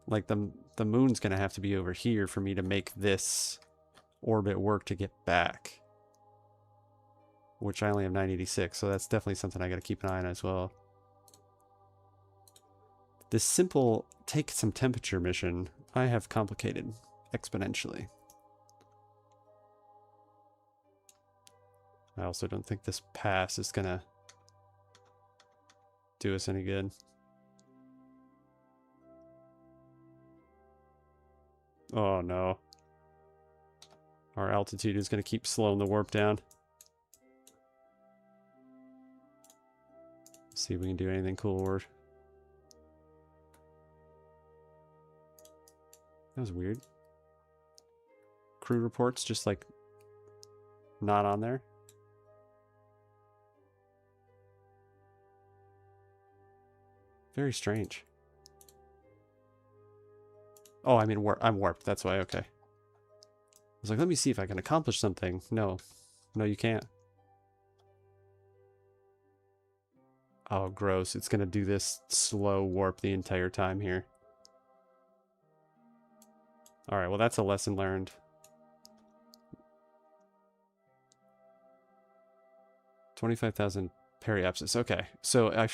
Like the moon's gonna have to be over here for me to make this orbit work to get back. Which I only have 986, so that's definitely something I gotta keep an eye on as well. This simple take some temperature mission, I have complicated exponentially. I also don't think this pass is gonna do us any good. Oh no. Our altitude is gonna keep slowing the warp down. See if we can do anything cool or... That was weird. Crew reports just like not on there. Very strange. Oh, I mean, I'm warped. That's why. Okay. I was like, let me see if I can accomplish something. No. No, you can't. Oh, gross. It's going to do this slow warp the entire time here. Alright, well, that's a lesson learned. 25,000 periapsis. Okay, so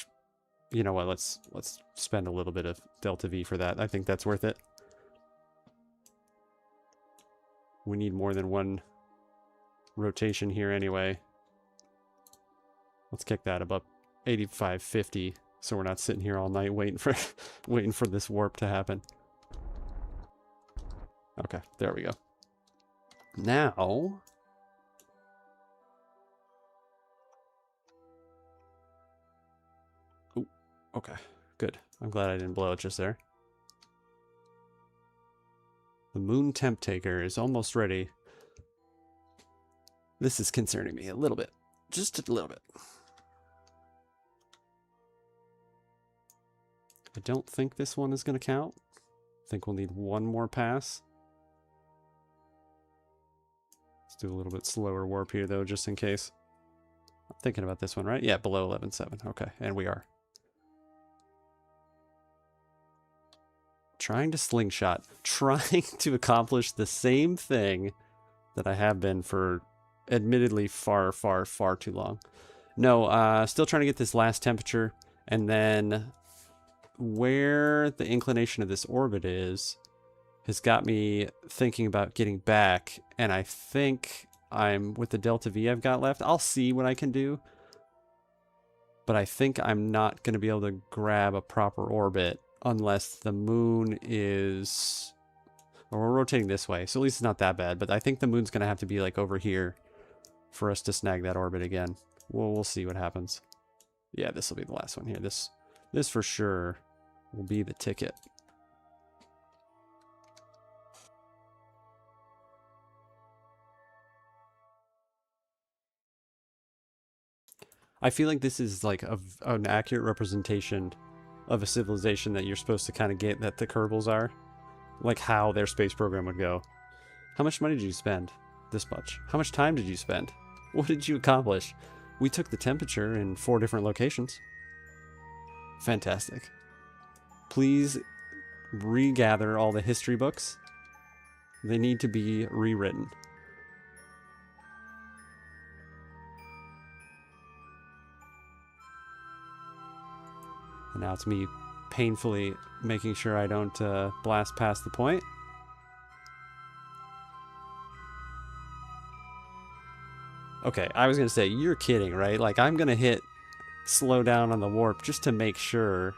you know what? Let's spend a little bit of delta V for that. I think that's worth it. We need more than one rotation here anyway. Let's kick that above 8550, so we're not sitting here all night waiting for waiting for this warp to happen. Okay, there we go. Now, ooh, okay, good. I'm glad I didn't blow it just there. The moon temp taker is almost ready. This is concerning me a little bit, just a little bit. I don't think this one is going to count. I think we'll need one more pass. Let's do a little bit slower warp here, though, just in case. I'm thinking about this one, right? Yeah, below 11.7. Okay, and we are. Trying to slingshot. Trying to accomplish the same thing that I have been for admittedly far, far, far too long. No, still trying to get this last temperature, and then where the inclination of this orbit is has got me thinking about getting back, and I think I'm, with the delta V I've got left, I'll see what I can do, but I think I'm not going to be able to grab a proper orbit unless the moon is... Well, we're rotating this way, so at least it's not that bad, but I think the moon's going to have to be like over here for us to snag that orbit again. We'll see what happens. Yeah, this will be the last one here. This for sure will be the ticket. I feel like this is like an accurate representation of a civilization that you're supposed to kind of get that the Kerbals are. Like how their space program would go. How much money did you spend? This much. How much time did you spend? What did you accomplish? We took the temperature in 4 different locations. Fantastic. Please regather all the history books. They need to be rewritten. And now it's me painfully making sure I don't blast past the point. Okay, I was going to say, you're kidding, right? Like, I'm going to hit slow down on the warp just to make sure.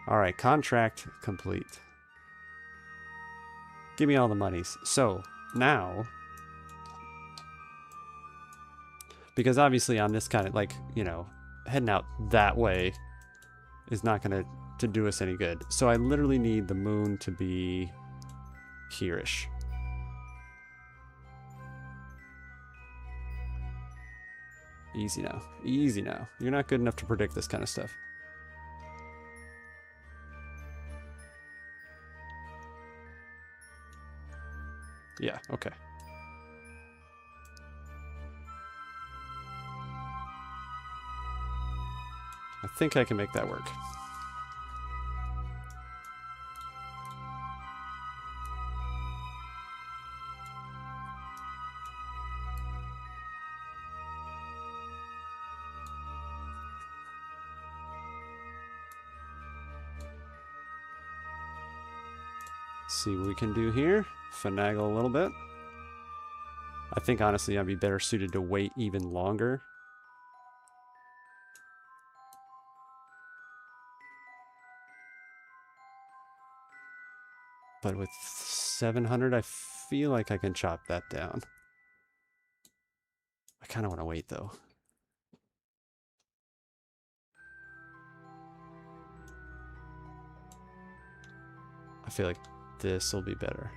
All right, contract complete. Give me all the monies. So, now, because obviously on this kind of, like, you know, heading out that way is not going to do us any good. So I literally need the moon to be here-ish. Easy now. Easy now. You're not good enough to predict this kind of stuff. Yeah, okay. I think I can make that work. See what we can do here. Finagle a little bit. I think honestly I'd be better suited to wait even longer. But with 700, I feel like I can chop that down. I kind of want to wait though. I feel like this will be better.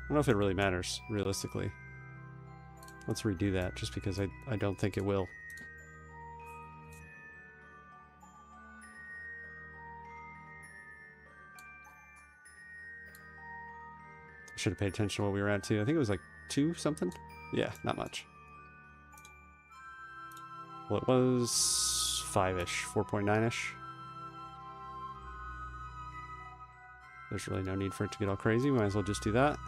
I don't know if it really matters, realistically. Let's redo that, just because I don't think it will. I should have paid attention to what we were at, too. I think it was like 2 something? Yeah, not much. Well, it was 5-ish, 4.9-ish. There's really no need for it to get all crazy. We might as well just do that.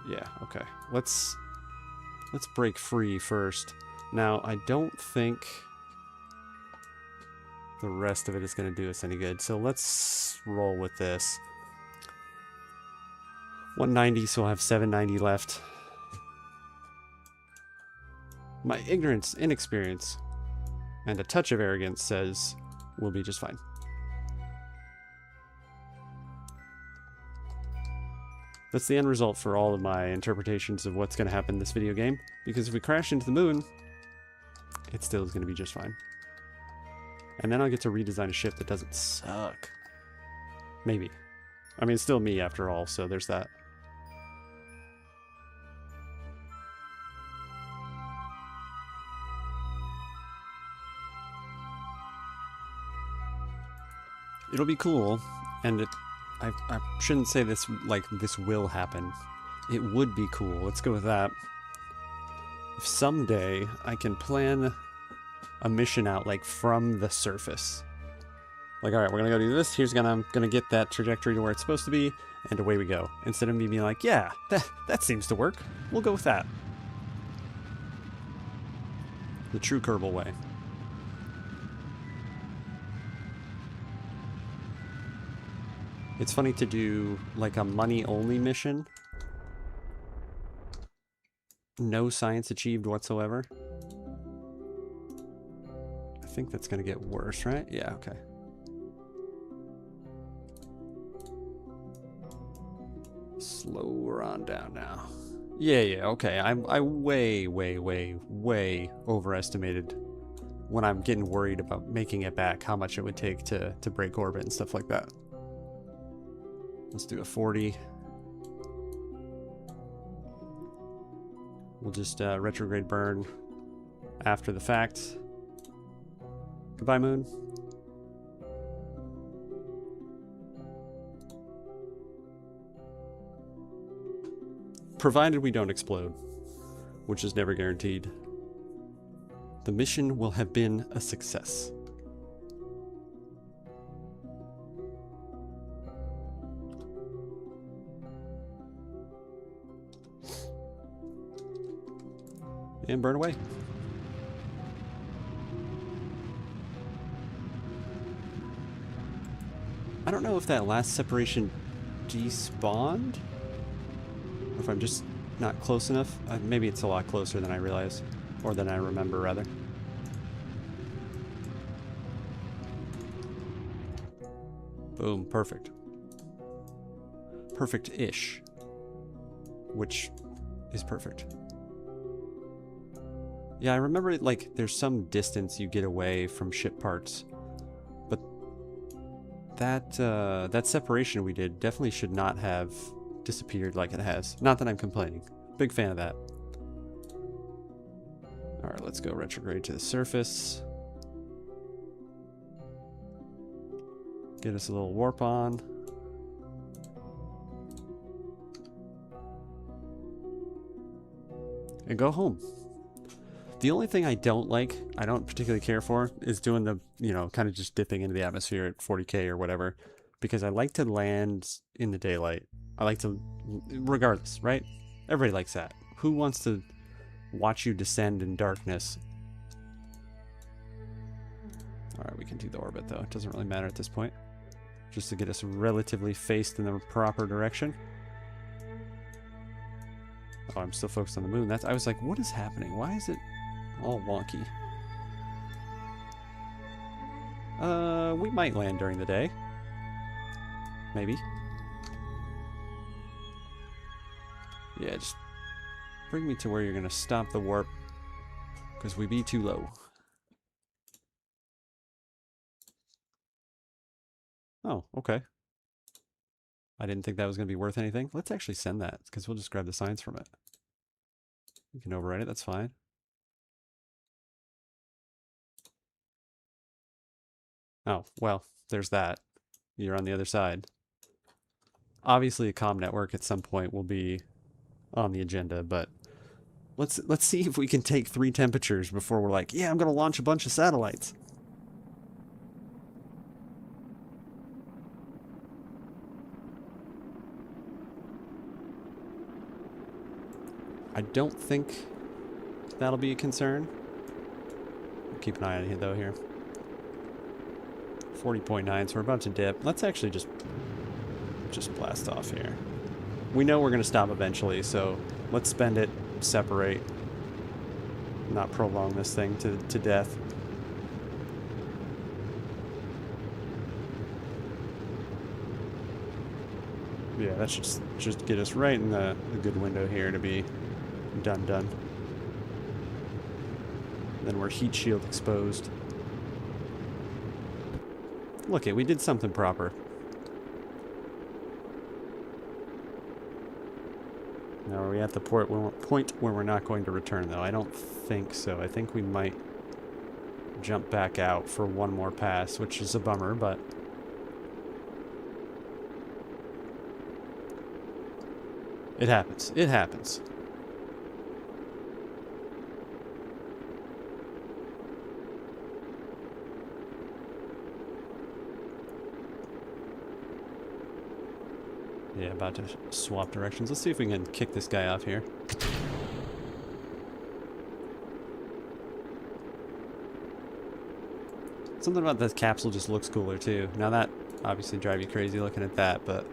Yeah, okay. Let's break free first. Now, I don't think the rest of it is going to do us any good. So let's roll with this. 190, so we'll have 790 left. My ignorance, inexperience, and a touch of arrogance says we'll be just fine. That's the end result for all of my interpretations of what's going to happen in this video game. Because if we crash into the moon, it still is going to be just fine. And then I'll get to redesign a ship that doesn't suck. Maybe. I mean, it's still me after all, so there's that. It'll be cool, and I shouldn't say this like this will happen. It would be cool. Let's go with that. If someday I can plan a mission out like from the surface. Like, all right, we're gonna go do this. I'm gonna get that trajectory to where it's supposed to be, and away we go. Instead of me being like, yeah, that seems to work. We'll go with that. The true Kerbal way. It's funny to do like a money-only mission. No science achieved whatsoever. I think that's gonna get worse, right? Yeah, okay. Slower on down now. Yeah, okay. I way overestimated when I'm getting worried about making it back, how much it would take to break orbit and stuff like that. Let's do a 40. We'll just retrograde burn after the fact. Goodbye, moon. Provided we don't explode, which is never guaranteed. The mission will have been a success. and burn away. I don't know if that last separation despawned, or if I'm just not close enough. Maybe it's a lot closer than I realize, or than I remember, rather. Boom, perfect. Perfect-ish. Which is perfect. Yeah, I remember, like, there's some distance you get away from ship parts. But that separation we did definitely should not have disappeared like it has. Not that I'm complaining. Big fan of that. Alright, let's go retrograde to the surface. Get us a little warp on. And go home. The only thing I don't particularly care for, is doing the, you know, kind of just dipping into the atmosphere at 40K or whatever. Because I like to land in the daylight. I like to, regardless, right? Everybody likes that. Who wants to watch you descend in darkness? Alright, we can do the orbit though. It doesn't really matter at this point. Just to get us relatively faced in the proper direction. Oh, I'm still focused on the moon. I was like, what is happening? Why is it all wonky? We might land during the day. Maybe. Yeah, just bring me to where you're gonna stop the warp, because we be too low. Oh, okay. I didn't think that was gonna be worth anything. Let's actually send that, because we'll just grab the science from it. We can overwrite it, that's fine. Oh, well, there's that. You're on the other side. Obviously, a comm network at some point will be on the agenda, but let's see if we can take 3 temperatures before we're like, yeah, I'm gonna launch a bunch of satellites. I don't think that'll be a concern. Keep an eye on it though here. 40.9, so we're about to dip. Let's actually just blast off here. We know we're going to stop eventually, so let's spend it, separate, not prolong this thing to death. Yeah, that should just get us right in the good window here to be done. Then we're heat shield exposed. Look it, we did something proper. Now are we at the point where we're not going to return though? I don't think so. I think we might jump back out for one more pass, which is a bummer, but it happens. It happens. Yeah, about to swap directions. Let's see if we can kick this guy off here. Something about this capsule just looks cooler too. Now that obviously drive you crazy looking at that, but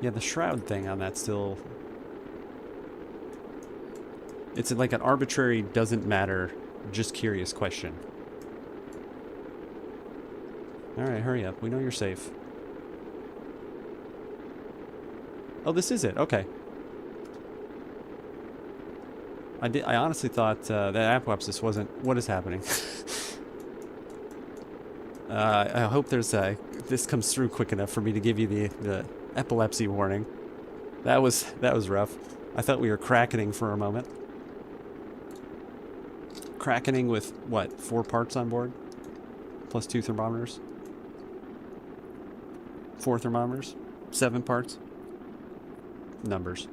yeah, the shroud thing on that still, it's like an arbitrary, doesn't matter, just curious question. Alright, hurry up. We know you're safe. Oh, this is it. Okay. I honestly thought that apoapsis wasn't... What is happening? I hope there's this comes through quick enough for me to give you the epilepsy warning. That was rough. I thought we were crackening for a moment. Crackening with, what, 4 parts on board? Plus 2 thermometers? 4 thermometers? 7 parts? Numbers.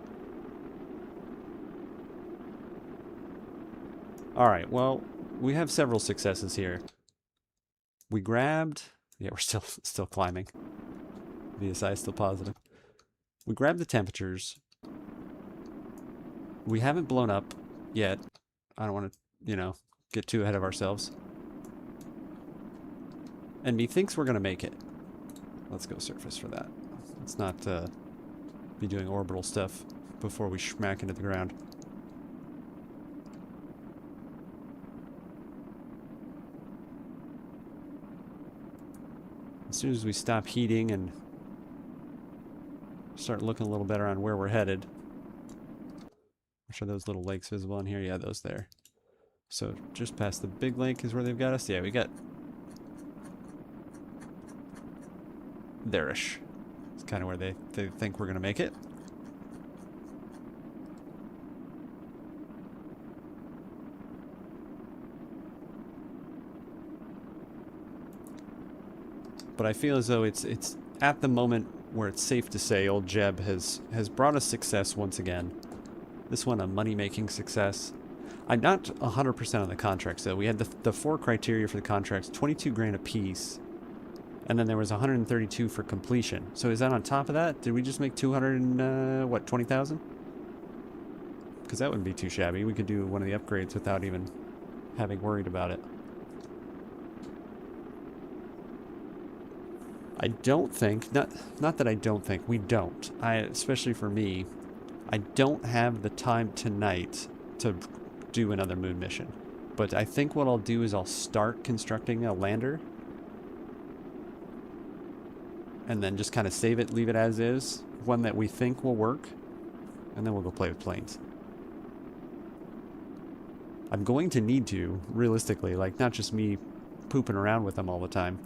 Alright, well, we have several successes here. We grabbed... Yeah, we're still climbing. VSI is still positive. We grabbed the temperatures. We haven't blown up yet. I don't want to, you know, get too ahead of ourselves. And methinks we're going to make it. Let's go surface for that. Let's not be doing orbital stuff before we smack into the ground. As soon as we stop heating and start looking a little better on where we're headed. Are those little lakes visible on here? Yeah, those there. So just past the big lake is where they've got us. Yeah, we got there-ish. It's kind of where they think we're going to make it. But I feel as though it's at the moment where it's safe to say old Jeb has brought us success once again. This one a money-making success. I'm not 100% on the contracts though. We had the 4 criteria for the contracts, 22 grand a piece. And then there was 132 for completion. So is that on top of that? Did we just make 200 and, what, 20,000? Because that wouldn't be too shabby. We could do one of the upgrades without even having worried about it. I don't think, not that I don't think, we don't. Especially for me, I don't have the time tonight to do another moon mission. But I think what I'll do is I'll start constructing a lander. And then just kind of save it, leave it as is. One that we think will work. And then we'll go play with planes. I'm going to need to, realistically, like not just me pooping around with them all the time.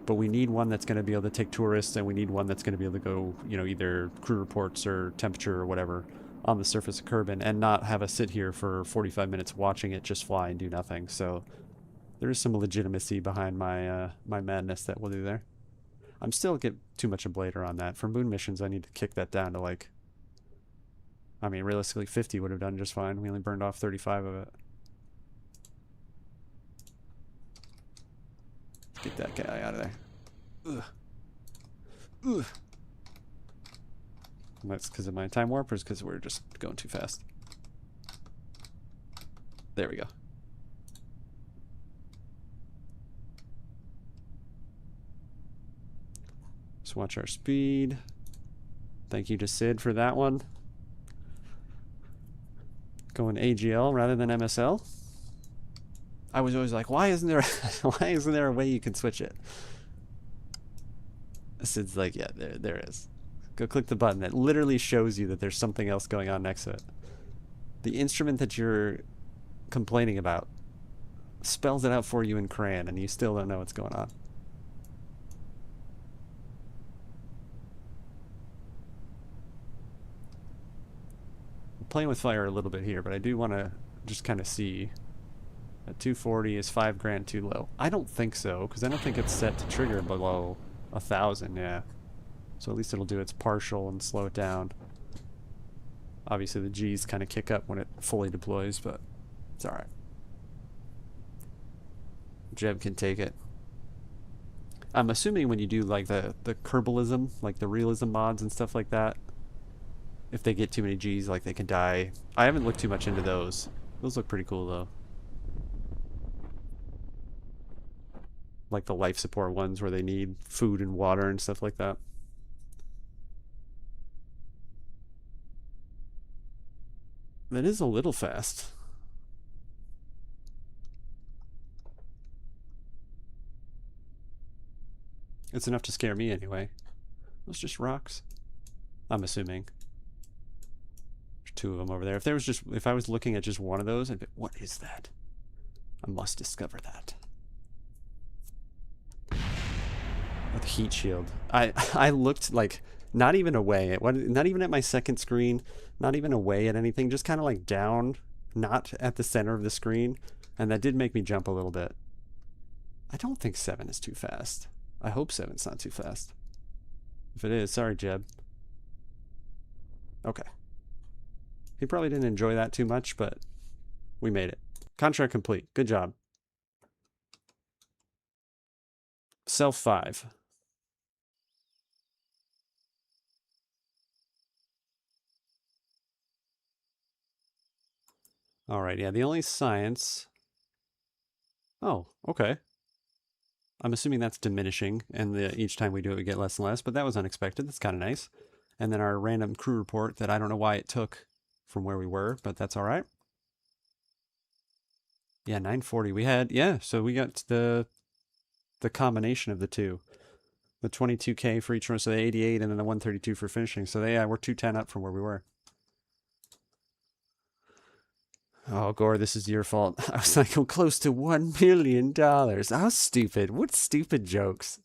But we need one that's going to be able to take tourists, and we need one that's going to be able to go, you know, either crew reports or temperature or whatever on the surface of Kerbal, and not have us sit here for 45 minutes watching it just fly and do nothing. So there is some legitimacy behind my my madness that we'll do there. I'm still get too much a blader on that. For moon missions, I need to kick that down to like, I mean, realistically 50 would have done just fine. We only burned off 35 of it. Get that guy out of there. Ugh. Ugh. And that's because of my time warp, or is because we're just going too fast? There we go. Let's watch our speed. Thank you to Sid for that one. Going AGL rather than MSL. I was always like, why isn't there a way you can switch it? Sid's like, yeah, there is. Go click the button that literally shows you that there's something else going on next to it. The instrument that you're complaining about spells it out for you in crayon, and you still don't know what's going on. I'm playing with fire a little bit here, but I do want to just kind of see. At 240 is 5 grand too low. I don't think so, because I don't think it's set to trigger below 1,000, yeah. So at least it'll do its partial and slow it down. Obviously the G's kind of kick up when it fully deploys, but it's alright. Jeb can take it. I'm assuming when you do like the Kerbalism, like the realism mods and stuff like that, if they get too many G's, like they can die. I haven't looked too much into those. Those look pretty cool though. Like the life support ones where they need food and water and stuff like that. That is a little fast. It's enough to scare me anyway. Those just rocks. I'm assuming. There's 2 of them over there. If I was looking at just one of those, I'd be, what is that? I must discover that. With heat shield. I looked like not even away, not even at my second screen, not even away at anything, just kind of like down, not at the center of the screen, and that did make me jump a little bit. I don't think 7 is too fast. I hope 7's not too fast. If it is, sorry, Jeb. Okay. He probably didn't enjoy that too much, but we made it. Contract complete. Good job. Self 5. All right, yeah, the only science... Oh, okay. I'm assuming that's diminishing, and each time we do it, we get less and less, but that was unexpected. That's kind of nice. And then our random crew report that I don't know why it took from where we were, but that's all right. Yeah, 940. We had, yeah, so we got the combination of the two. The 22K for each one, so the 88 and then the 132 for finishing. So yeah, we're 210 up from where we were. Oh, Gore, this is your fault. I was like, I'm close to $1 million. How stupid. What stupid jokes.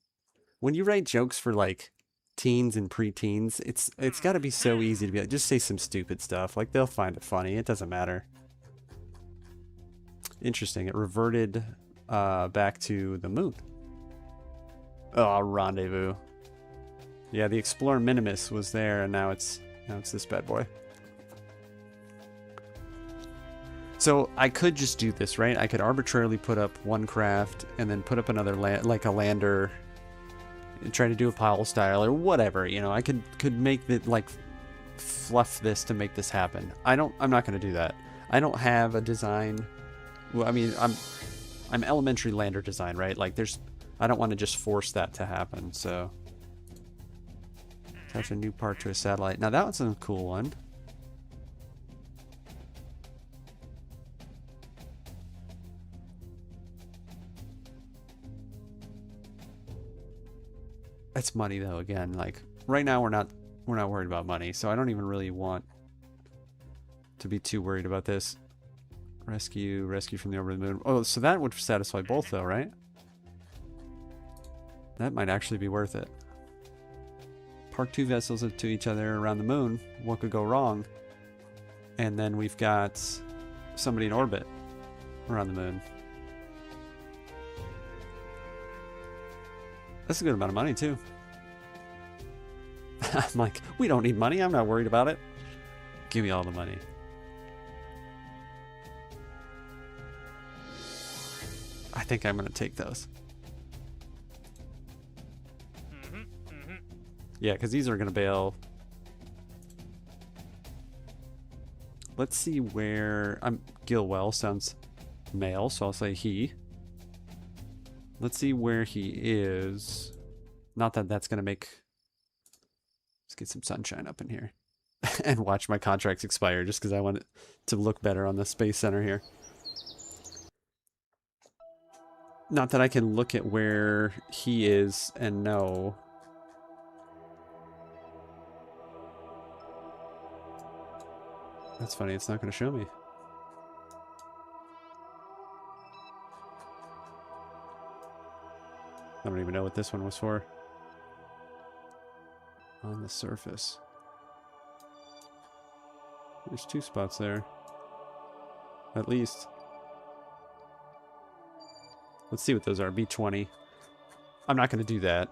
When you write jokes for like teens and preteens, it's got to be so easy to be like, just say some stupid stuff. Like, they'll find it funny. It doesn't matter. Interesting. It reverted back to the moon. Oh, rendezvous. Yeah, the Explorer Minimus was there, and now it's this bad boy. So I could just do this, right? I could arbitrarily put up one craft and then put up another like a lander, and try to do a pile style or whatever. You know, I could make it like fluff this to make this happen. I'm not going to do that. I don't have a design. Well, I mean, I'm elementary lander design, right? Like I don't want to just force that to happen. So attach a new part to a satellite. Now that one's a cool one. It's money though. Again, like right now we're not worried about money, so I don't even really want to be too worried about this. Rescue from the over the moon. Oh, so that would satisfy both though, right? That might actually be worth it. Park 2 vessels to each other around the moon. What could go wrong? And then we've got somebody in orbit around the moon. That's a good amount of money too. I'm like, we don't need money. I'm not worried about it. Give me all the money. I think I'm going to take those. Yeah, because these are going to bail. Let's see where... Gilwell sounds male, so I'll say he. Let's see where he is. Not that that's going to make... Let's get some sunshine up in here. And watch my contracts expire just because I want it to look better on the Space Center here. Not that I can look at where he is and know. That's funny, it's not going to show me. I don't even know what this one was for. On the surface. There's 2 spots there. At least. Let's see what those are. B20. I'm not going to do that.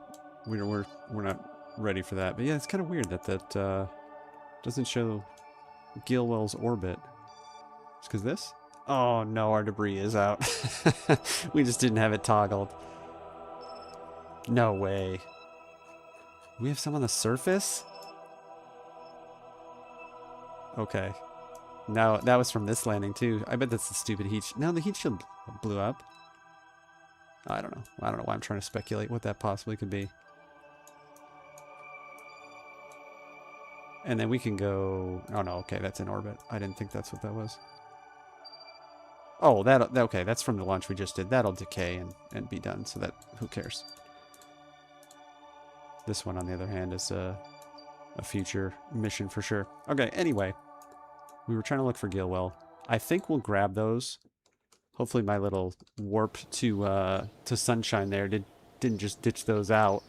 We're not ready for that. But yeah, it's kind of weird that doesn't show Gilwell's orbit. It's because this? Oh no, our debris is out. We just didn't have it toggled. No way. We have some on the surface? Okay. Now, that was from this landing too. I bet that's the stupid heat shield. No, the heat shield blew up. I don't know. I don't know why I'm trying to speculate what that possibly could be. And then we can go... Oh no, okay, that's in orbit. I didn't think that's what that was. Oh, okay, that's from the launch we just did. That'll decay and be done, so that... Who cares? This one, on the other hand, is a future mission for sure. Okay, anyway. We were trying to look for Gilwell. I think we'll grab those. Hopefully my little warp to sunshine there didn't just ditch those out.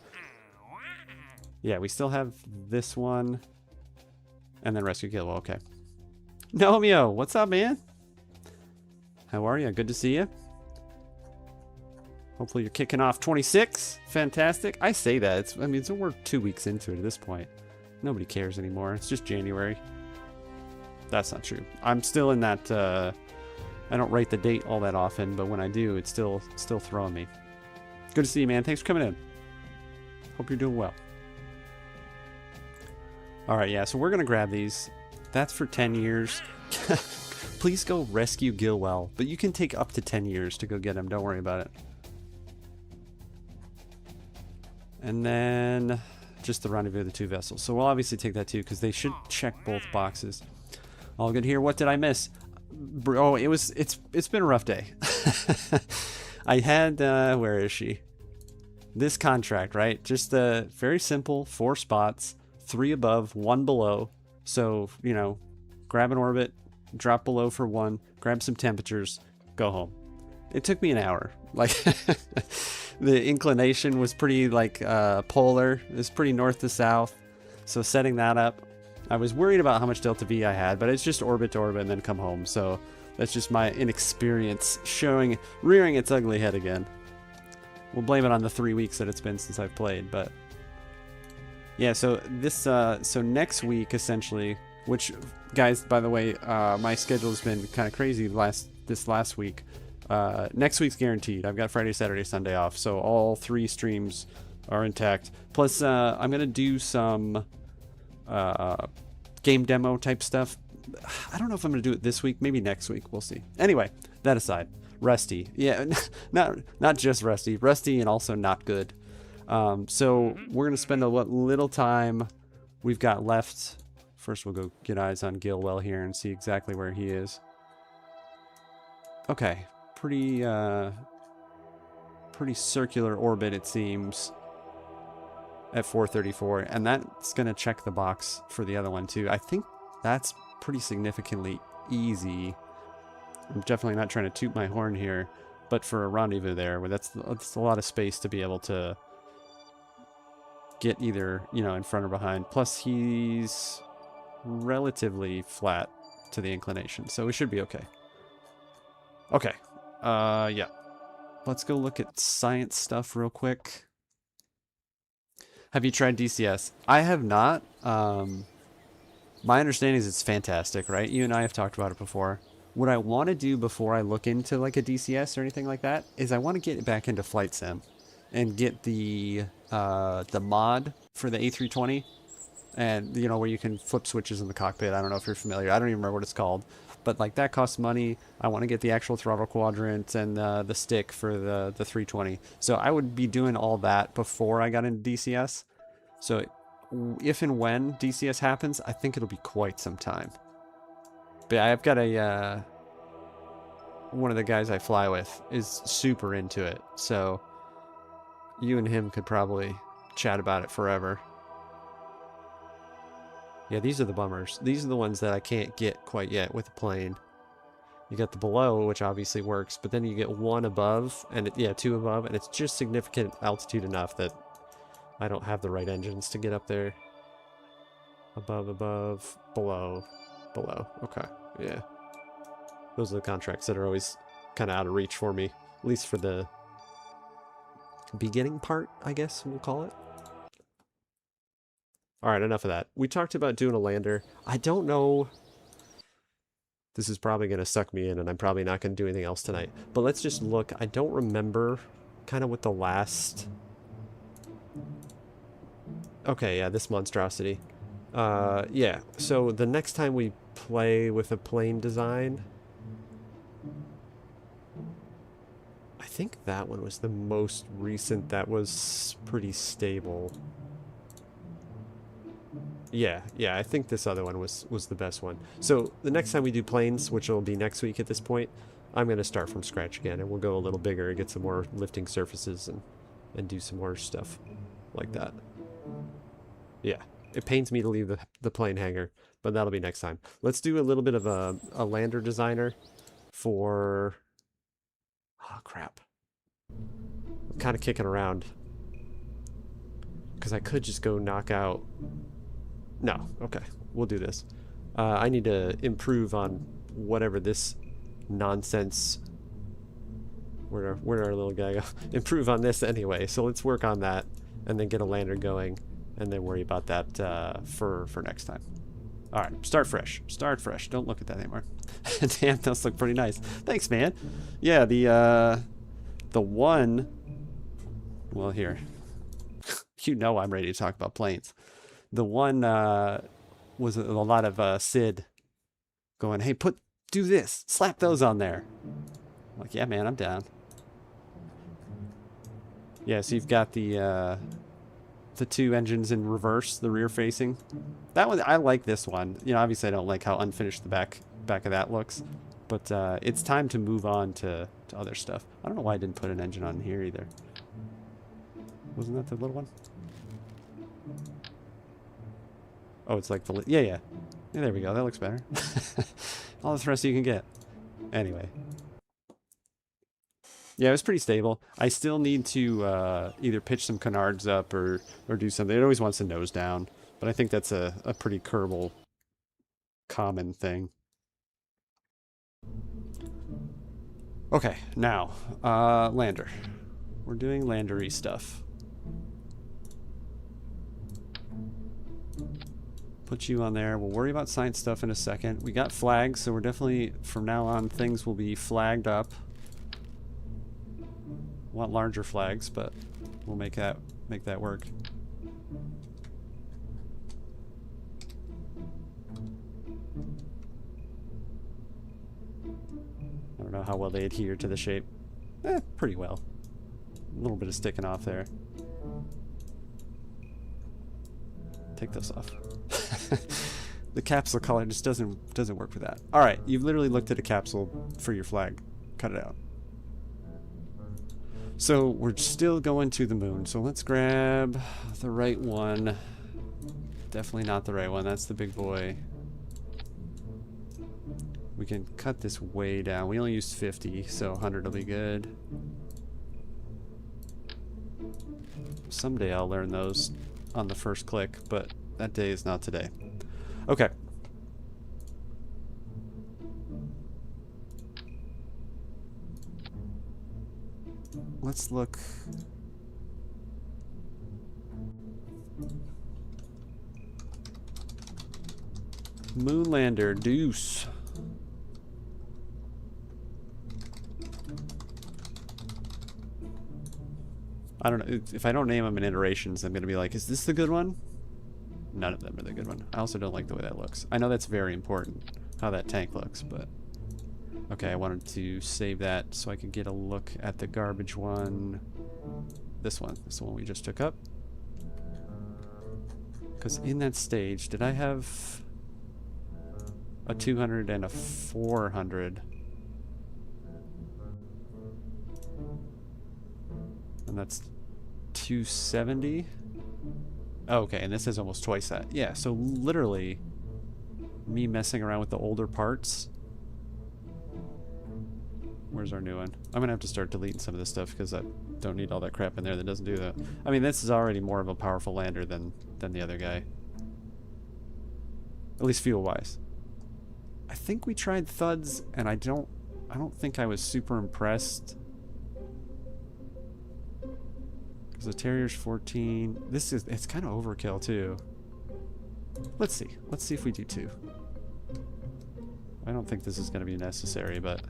Yeah, we still have this one. And then rescue Gilwell, okay. Nomeo, what's up, man? How are you? Good to see you. Hopefully you're kicking off 26. Fantastic. I say that. So we're 2 weeks into it at this point. Nobody cares anymore. It's just January. That's not true. I'm still in that... I don't write the date all that often, but when I do, it's still throwing me. Good to see you, man. Thanks for coming in. Hope you're doing well. All right, yeah, so we're going to grab these. That's for 10 years. Please go rescue Gilwell, but you can take up to 10 years to go get him. Don't worry about it. And then just the rendezvous of the 2 vessels. So we'll obviously take that too, because they should check both boxes. All good here. What did I miss? Oh, it's been a rough day. I had where is she? This contract, right? Just very simple, 4 spots, 3 above, 1 below. So, you know, grab an orbit, drop below for 1, grab some temperatures, go home. It took me an hour. Like the inclination was pretty like polar. It was pretty north to south. So setting that up, I was worried about how much delta V I had, but it's just orbit to orbit and then come home. So that's just my inexperience rearing its ugly head again. We'll blame it on the 3 weeks that it's been since I've played, but yeah. So this, so next week essentially, which guys, by the way, my schedule has been kind of crazy this last week. Next week's guaranteed. I've got Friday, Saturday, Sunday off, so all 3 streams are intact. Plus, I'm gonna do some game demo type stuff. I don't know if I'm gonna do it this week. Maybe next week. We'll see. Anyway, that aside, Rusty. Yeah, not just Rusty. Rusty and also not good. So we're gonna spend what little time we've got left. First, we'll go get eyes on Gilwell here and see exactly where he is. Okay, pretty circular orbit it seems at 434, and that's gonna check the box for the other one too. I think that's pretty significantly easy. I'm definitely not trying to toot my horn here, but for a rendezvous there, that's a lot of space to be able to get either, you know, in front or behind. Plus he's relatively flat to the inclination, so we should be okay. Okay, yeah. Let's go look at science stuff real quick. Have you tried DCS? I have not. My understanding is it's fantastic, right? You and I have talked about it before. What I want to do before I look into like a DCS or anything like that is I want to get back into flight sim and get the mod for the A320, and you know, where you can flip switches in the cockpit. I don't know if you're familiar. I don't even remember what it's called, but like that costs money. I want to get the actual throttle quadrant and the stick for the 320. So I would be doing all that before I got into DCS. So if and when DCS happens, I think it'll be quite some time. But I've got a one of the guys I fly with is super into it, so you and him could probably chat about it forever. Yeah, these are the bummers. These are the ones that I can't get quite yet with the plane. You got the below, which obviously works, but then you get 1 above, and yeah, 2 above, and it's just significant altitude enough that I don't have the right engines to get up there. Above, above, below, below. Okay, yeah. Those are the contracts that are always kind of out of reach for me, at least for the beginning part, I guess we'll call it. All right, enough of that. We talked about doing a lander. I don't know. This is probably going to suck me in, and I'm probably not going to do anything else tonight. But let's just look. I don't remember kind of what the last... Okay, yeah, this monstrosity. Yeah, so the next time we play with a plane design... I think that one was the most recent that was pretty stable. Yeah, I think this other one was the best one. So the next time we do planes, which will be next week at this point, I'm going to start from scratch again, and we'll go a little bigger and get some more lifting surfaces and do some more stuff like that. Yeah, it pains me to leave the plane hangar, but that'll be next time. Let's do a little bit of a lander designer for... Oh, crap. I'm kind of kicking around, because I could just go knock out... No, okay, we'll do this. I need to improve on whatever this nonsense... Where'd our little guy go? Improve on this anyway, so let's work on that, and then get a lander going, and then worry about that for next time. Alright, start fresh. Start fresh. Don't look at that anymore. Damn, those look pretty nice. Thanks, man. Yeah, the one... Well, here. You know I'm ready to talk about planes. The one was a lot of Sid going, hey, put do this. Slap those on there. I'm like, yeah, man, I'm down. Yeah, so you've got the two engines in reverse, the rear facing. That one, I like this one. You know, obviously I don't like how unfinished the back of that looks, but it's time to move on to other stuff. I don't know why I didn't put an engine on here either. Wasn't that the little one? Oh, it's like the yeah. There we go. That looks better. All the thrust you can get. Anyway. Yeah, it was pretty stable. I still need to either pitch some canards up or do something. It always wants to nose down, but I think that's a pretty Kerbal common thing. Okay, now, lander. We're doing landery stuff. Put you on there. We'll worry about science stuff in a second. We got flags, so we're definitely, from now on, things will be flagged up. Want larger flags, but we'll make that work. I don't know how well they adhere to the shape. Pretty well. A little bit of sticking off there. Take those off. The capsule color just doesn't work for that. All right, you've literally looked at a capsule for your flag. Cut it out. So we're still going to the moon. So let's grab the right one. Definitely not the right one. That's the big boy. We can cut this way down. We only used 50, so 100 will be good. Someday I'll learn those on the first click, but that day is not today. Okay. Let's look. Moonlander Deuce. I don't know. If I don't name them in iterations, I'm going to be like, is this the good one? None of them are the good one. I also don't like the way that looks. I know that's very important, how that tank looks, but... Okay, I wanted to save that so I could get a look at the garbage one. This one. This is the one we just took up. Because in that stage, did I have a 200 and a 400? And that's 270? Oh, okay, and this is almost twice that. Yeah, so literally me messing around with the older parts. Where's our new one? I'm gonna have to start deleting some of this stuff because I don't need all that crap in there that doesn't do that. I mean, this is already more of a powerful lander than the other guy. At least fuel-wise. I think we tried thuds, and I don't think I was super impressed. Because the Terrier's 14. It's kind of overkill too. Let's see. Let's see if we do 2. I don't think this is going to be necessary, but...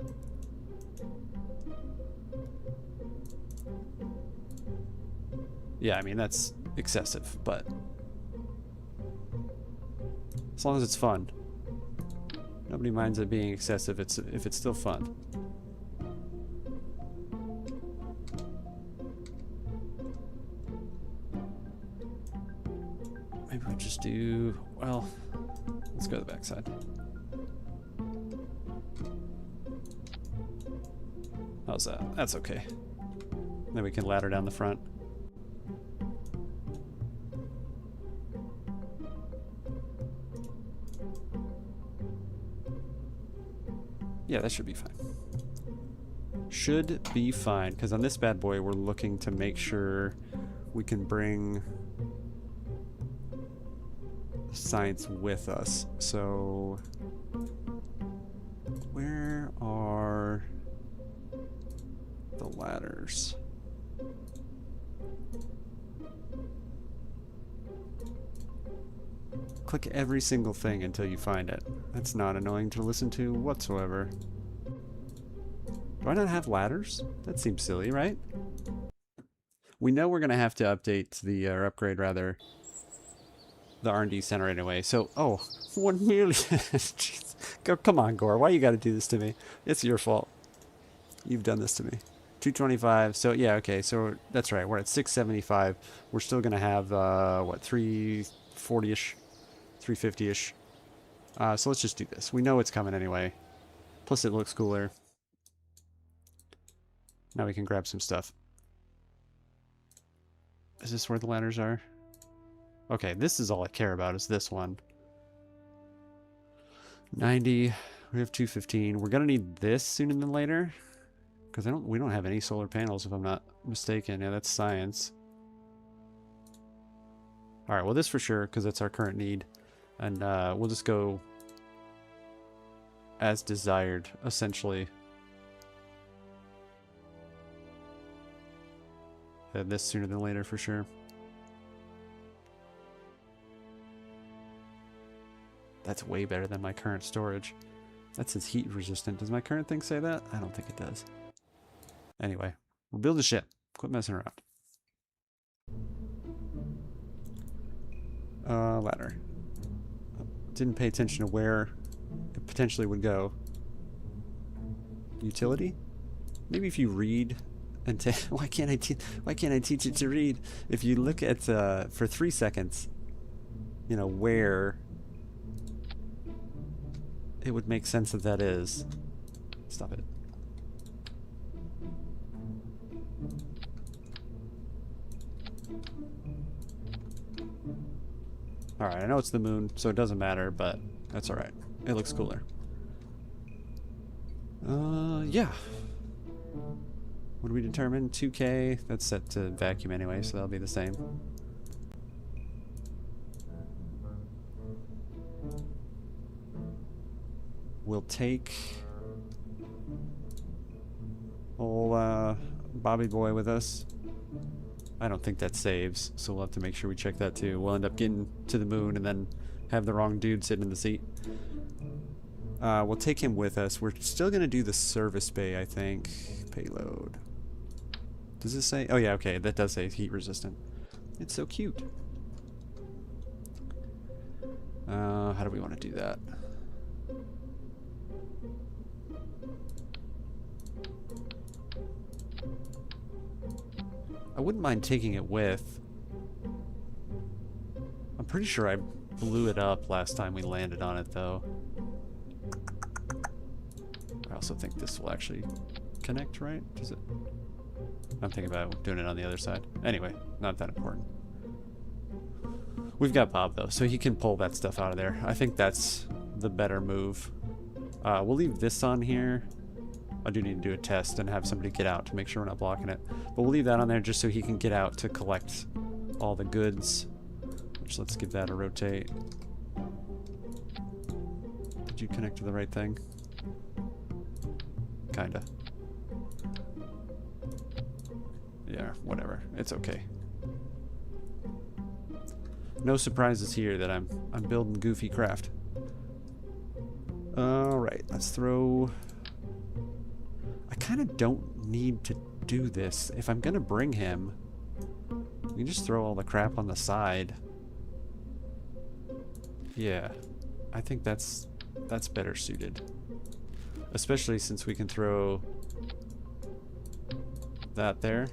Yeah, I mean, that's excessive, but... As long as it's fun. Nobody minds it being excessive if it's still fun. Maybe we'll just do... Well, let's go to the backside. How's that? That's okay. Then we can ladder down the front. Yeah, that should be fine. Should be fine, because on this bad boy, we're looking to make sure we can bring science with us. So, where are the ladders? Click every single thing until you find it. That's not annoying to listen to whatsoever. Do I not have ladders? That seems silly, right? We know we're going to have to update the, or upgrade rather, the R&D center anyway. So, oh, 1 million. Jeez. Oh, come on, Gore. Why you got to do this to me? It's your fault. You've done this to me. 225. So, yeah, okay. So, that's right. We're at 675. We're still going to have, what, 340-ish? 350-ish. So, let's just do this. We know it's coming anyway. Plus, it looks cooler. Now we can grab some stuff. Is this where the ladders are? Okay, this is all I care about, is this one. 90. We have 215. We're going to need this sooner than later. Because we don't have any solar panels, if I'm not mistaken. Yeah, that's science. Alright, well this for sure, because that's our current need. And we'll just go as desired, essentially. This sooner than later for sure. That's way better than my current storage. That says heat resistant. Does my current thing say that? I don't think it does. Anyway, we'll build a ship. Quit messing around. Ladder. Didn't pay attention to where it potentially would go. Utility? Maybe if you read and why can't I teach it to read? If you look at for 3 seconds, you know where it would make sense that is. Stop it. Alright, I know it's the moon, so it doesn't matter, but that's alright. It looks cooler. Yeah. What do we determine? 2K. That's set to vacuum anyway, so that'll be the same. We'll take old Bobby Boy with us. I don't think that saves, so we'll have to make sure we check that too. We'll end up getting to the moon and then have the wrong dude sitting in the seat. We'll take him with us. We're still going to do the service bay, I think. Payload. Does this say? Oh yeah, okay, that does say heat resistant. It's so cute. How do we want to do that? I wouldn't mind taking it with. I'm pretty sure I blew it up last time we landed on it, though. I also think this will actually connect, right? Does it? I'm thinking about doing it on the other side. Anyway, not that important. We've got Bob, though, so he can pull that stuff out of there. I think that's the better move. We'll leave this on here. I do need to do a test and have somebody get out to make sure we're not blocking it. But we'll leave that on there just so he can get out to collect all the goods. Which, let's give that a rotate. Did you connect to the right thing? Kinda. Yeah, whatever. It's okay. No surprises here that I'm building goofy craft. Alright, let's throw... I kind of don't need to do this. If I'm gonna bring him, you can just throw all the crap on the side. Yeah, I think that's better suited. Especially since we can throw that there.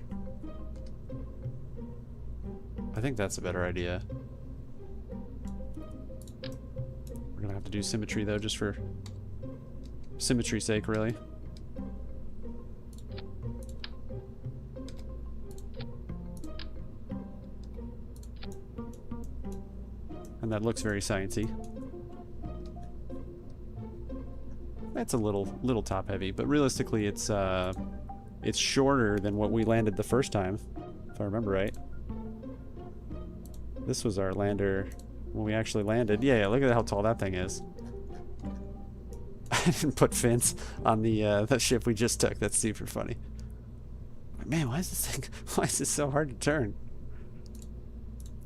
I think that's a better idea. We're gonna have to do symmetry though, just for symmetry's sake, really. And that looks very sciencey. That's a little top heavy, but realistically it's shorter than what we landed the first time, if I remember right. This was our lander when we actually landed. Yeah, look at how tall that thing is. I didn't put fins on the ship we just took. That's super funny. Man, why is this so hard to turn?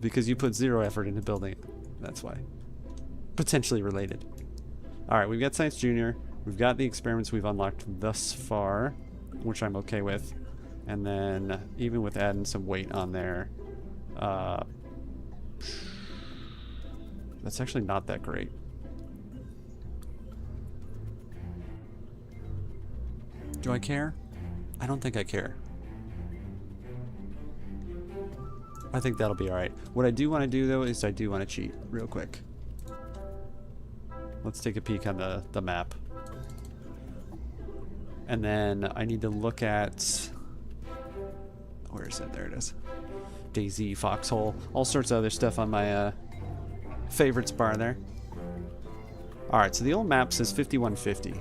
Because you put 0 effort into building it. That's why. Potentially related. Alright, we've got Science Junior. We've got the experiments we've unlocked thus far, which I'm okay with. And then, even with adding some weight on there, that's actually not that great. Do I care? I don't think I care. I think that'll be alright. What I do want to do, though, is I do want to cheat real quick. Let's take a peek on the map. And then I need to look at... Where is it? There it is. Daisy, Foxhole, all sorts of other stuff on my favorites bar there. Alright, so the old map says 5150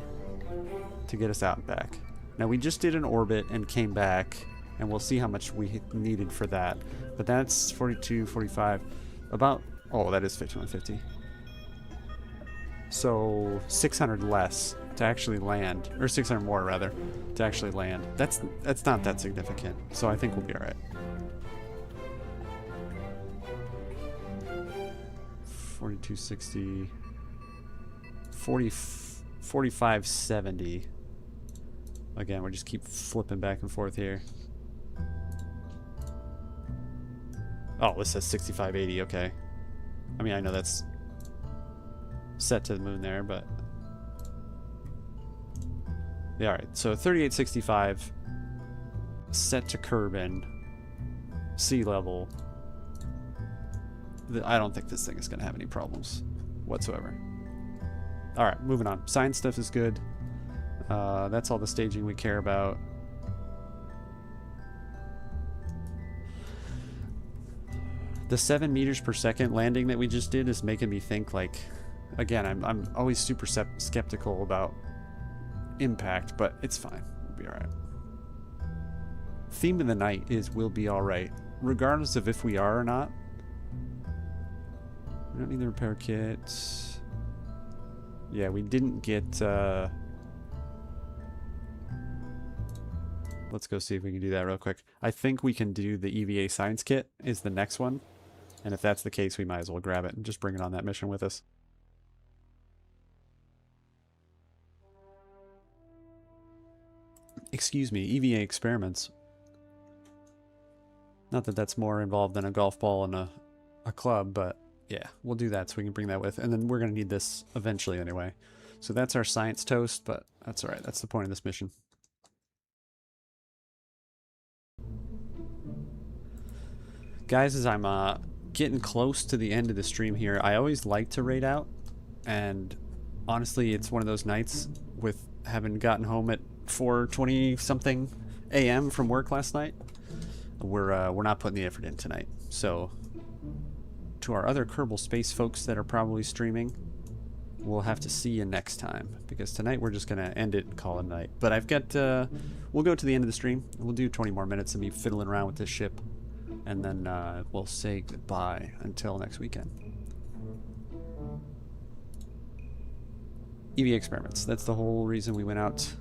to get us out and back. Now we just did an orbit and came back, and we'll see how much we needed for that. But that's 42, 45, about, oh, that is 5150. So 600 less to actually land, or 600 more rather, to actually land. That's not that significant, so I think we'll be all right. 4260, 4570. Again, we just keep flipping back and forth here. Oh, this says 6580, okay. I mean, I know that's set to the moon there, but... Yeah, alright, so 3865, set to Kerbal, sea level. I don't think this thing is going to have any problems whatsoever. Alright, moving on. Science stuff is good. That's all the staging we care about. The 7 meters per second landing that we just did is making me think, like, again, I'm always super skeptical about impact, but it's fine. We'll be alright. Theme of the night is we'll be alright, regardless of if we are or not. We don't need the repair kit. Yeah, we didn't get... Let's go see if we can do that real quick. I think we can do the EVA science kit is the next one. And if that's the case, we might as well grab it and just bring it on that mission with us. Excuse me, EVA experiments. Not that that's more involved than a golf ball and a club, but yeah, we'll do that so we can bring that with. And then we're going to need this eventually anyway. So that's our science toast, but that's alright. That's the point of this mission. Guys, as I'm getting close to the end of the stream here, I always like to raid out, and honestly, it's one of those nights with having gotten home at 4:20 something a.m. from work last night. We're not putting the effort in tonight. So, to our other Kerbal Space folks that are probably streaming, we'll have to see you next time, because tonight we're just gonna end it and call it a night. But I've got we'll go to the end of the stream. We'll do 20 more minutes of me fiddling around with this ship. And then we'll say goodbye until next weekend. EVA experiments. That's the whole reason we went out.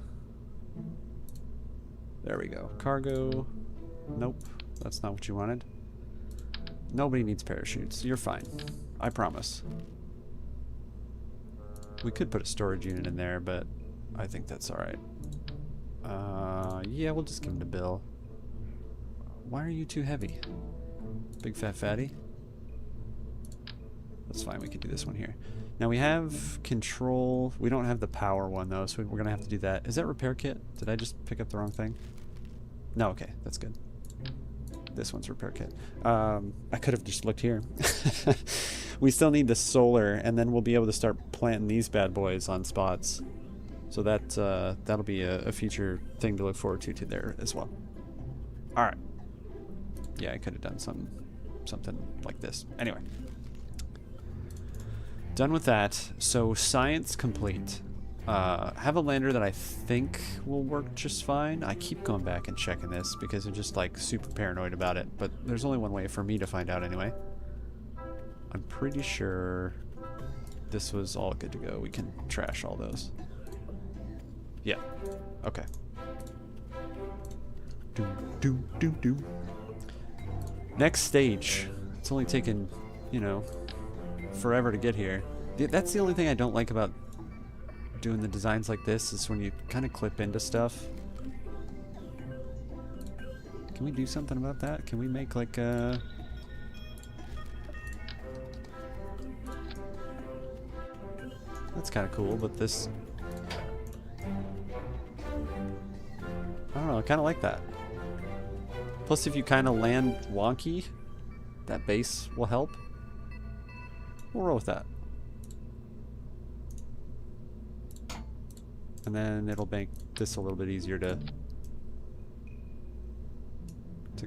There we go. Cargo. Nope. That's not what you wanted. Nobody needs parachutes. You're fine. I promise. We could put a storage unit in there, but I think that's alright. Yeah, we'll just give him to Bill. Why are you too heavy? Big fat fatty? That's fine, we can do this one here. Now we have control. We don't have the power one though, so we're gonna have to do that. Is that repair kit? Did I just pick up the wrong thing? No, okay, that's good. This one's repair kit. I could have just looked here. We still need the solar, and then we'll be able to start planting these bad boys on spots. So that that'll be a future thing to look forward to there as well. Alright. Yeah, I could have done something like this. Anyway. Done with that. So, science complete. Have a lander that I think will work just fine. I keep going back and checking this because I'm just like super paranoid about it. But there's only one way for me to find out anyway. I'm pretty sure this was all good to go. We can trash all those. Yeah. Okay. Do. Next stage. It's only taken, you know, forever to get here. That's the only thing I don't like about doing the designs like this, is when you kind of clip into stuff. Can we do something about that? Can we make like a... That's kind of cool, but this... kind of like that. Plus, if you kind of land wonky, that base will help. We'll roll with that. And then it'll make this a little bit easier to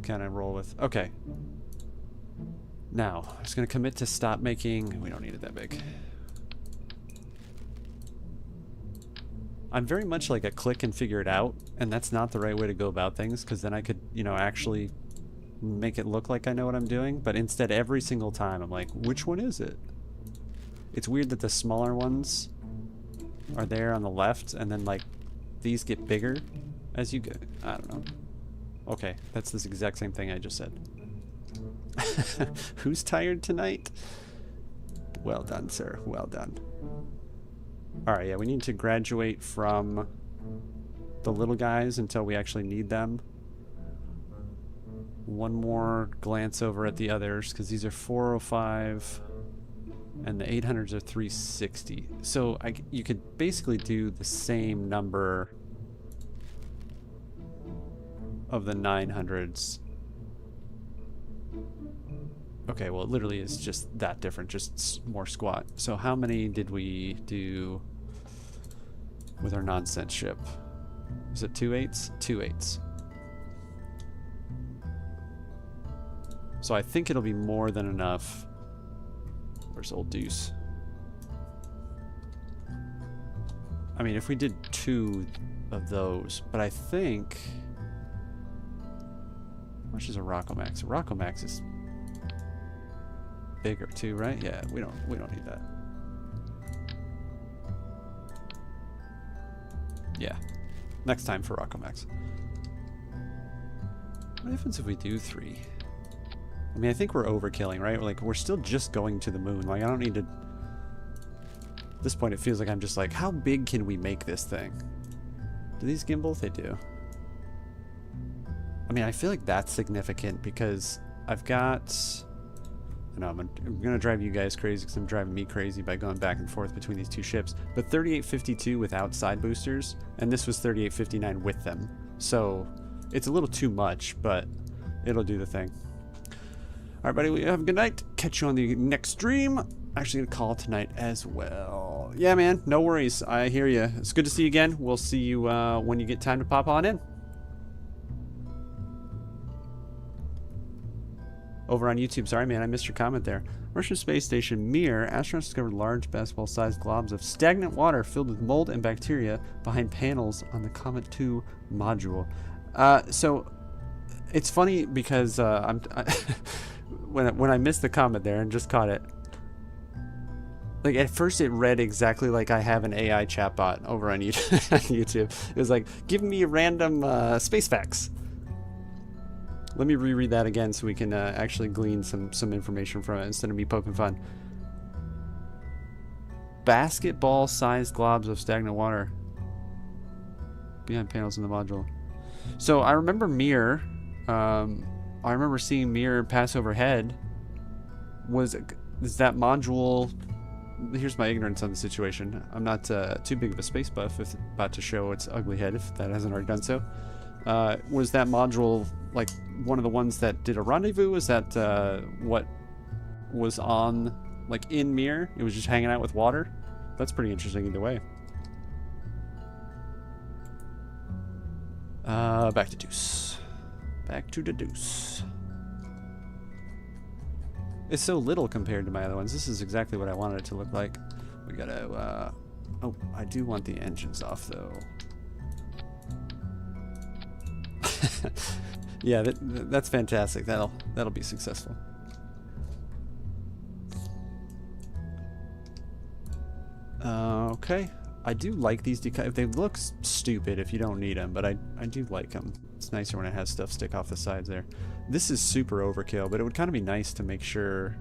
kind of roll with. Okay. Now, I'm just going to commit to stop making... We don't need it that big. I'm very much like a click and figure it out, and that's not the right way to go about things, because then I could, you know, actually make it look like I know what I'm doing, but instead every single time I'm like, which one is it? It's weird that the smaller ones are there on the left, and then like these get bigger as you go. I don't know. Okay, that's this exact same thing I just said. Who's tired tonight? Well done, sir. Well done. Alright, yeah, we need to graduate from the little guys until we actually need them. One more glance over at the others, because these are 405 and the 800s are 360. So you could basically do the same number of the 900s. Okay, well, it literally is just that different, just more squat. So how many did we do with our nonsense ship? Is it 2 8s? 2 8s. So I think it'll be more than enough. Where's old Deuce? I mean, if we did 2 of those, but I think... How much is a Rockomax? A Rockomax is bigger too, right? Yeah, we don't need that. Yeah. Next time for Rockomax. What happens if we do 3? I mean, I think we're overkilling, right? Like, we're still just going to the moon. Like, I don't need to... At this point, it feels like I'm just like, how big can we make this thing? Do these gimbal? They do. I mean, I feel like that's significant because I've got... I know I'm going to drive you guys crazy because I'm driving me crazy by going back and forth between these two ships. But 3852 without side boosters, and this was 3859 with them. So, it's a little too much, but it'll do the thing. Alright, buddy, we have a good night. Catch you on the next stream. Actually gonna call tonight as well. Yeah, man, no worries. I hear you. It's good to see you again. We'll see you when you get time to pop on in. Over on YouTube. Sorry, man, I missed your comment there. Russian space station Mir. Astronauts discovered large basketball-sized globs of stagnant water filled with mold and bacteria behind panels on the Comet 2 module. So it's funny because when I missed the comment there and just caught it, like at first it read exactly like I have an AI chatbot over on YouTube. It was like, give me random space facts. Let me reread that again so we can actually glean some information from it instead of me poking fun. Basketball-sized globs of stagnant water behind panels in the module. So I remember Mir. I remember seeing Mir pass overhead. Is that module... Here's my ignorance on the situation. I'm not too big of a space buff if about to show its ugly head, if that hasn't already done so. Was that module like one of the ones that did a rendezvous? Was that what was on, like, in Mir? It was just hanging out with water? That's pretty interesting either way. Back to Deuce. Back to the Deuce. It's so little compared to my other ones. This is exactly what I wanted it to look like. We gotta, oh, I do want the engines off, though. Yeah, that's fantastic. That'll be successful. Okay. I do like these decals. They look stupid if you don't need them, but I do like them. It's nicer when it has stuff stick off the sides there. This is super overkill, but it would kind of be nice to make sure...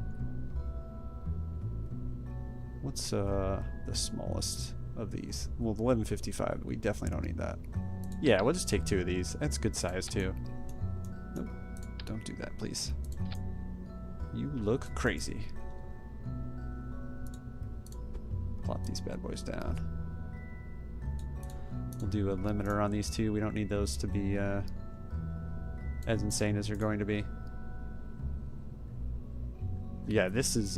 What's the smallest of these? Well, the 1155, we definitely don't need that. Yeah, we'll just take 2 of these. That's good size, too. Nope. Don't do that, please. You look crazy. Plop these bad boys down. We'll do a limiter on these two. We don't need those to be as insane as they're going to be. Yeah, this is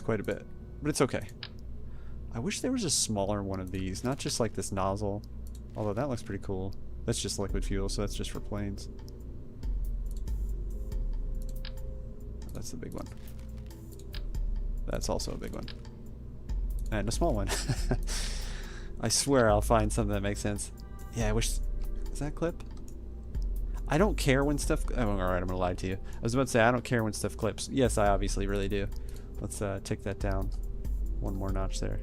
quite a bit, but it's okay. I wish there was a smaller one of these, not just like this nozzle, although that looks pretty cool. That's just liquid fuel, so that's just for planes. That's the big one. That's also a big one. And a small one. I swear I'll find something that makes sense. Yeah, I wish... Is that clip? I don't care when stuff... Oh, alright, I'm gonna lie to you. I was about to say, I don't care when stuff clips. Yes, I obviously really do. Let's tick that down. One more notch there.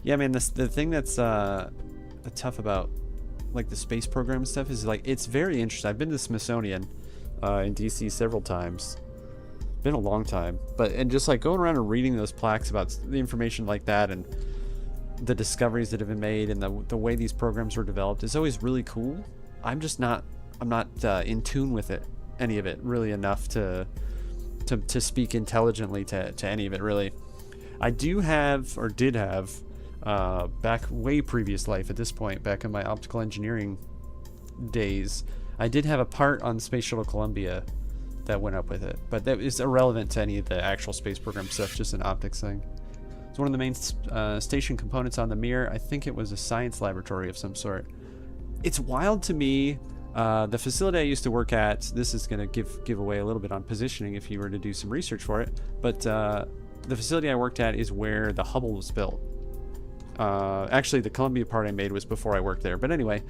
Yeah, man, the thing that's tough about like the space program and stuff is like, it's very interesting. I've been to the Smithsonian in DC several times. Been a long time, and just like going around and reading those plaques about the information like that and the discoveries that have been made and the way these programs were developed is always really cool. I'm not in tune with it, any of it really enough to speak intelligently to any of it really. I do have, or did have, back way previous life at this point, back in my optical engineering days, I did have a part on Space Shuttle Columbia that went up with it, but that is irrelevant to any of the actual space program stuff, just an optics thing. It's one of the main station components on the Mir. I think it was a science laboratory of some sort. It's wild to me. The facility I used to work at, this is going to give away a little bit on positioning if you were to do some research for it, but the facility I worked at is where the Hubble was built. Actually, the Columbia part I made was before I worked there, but anyway,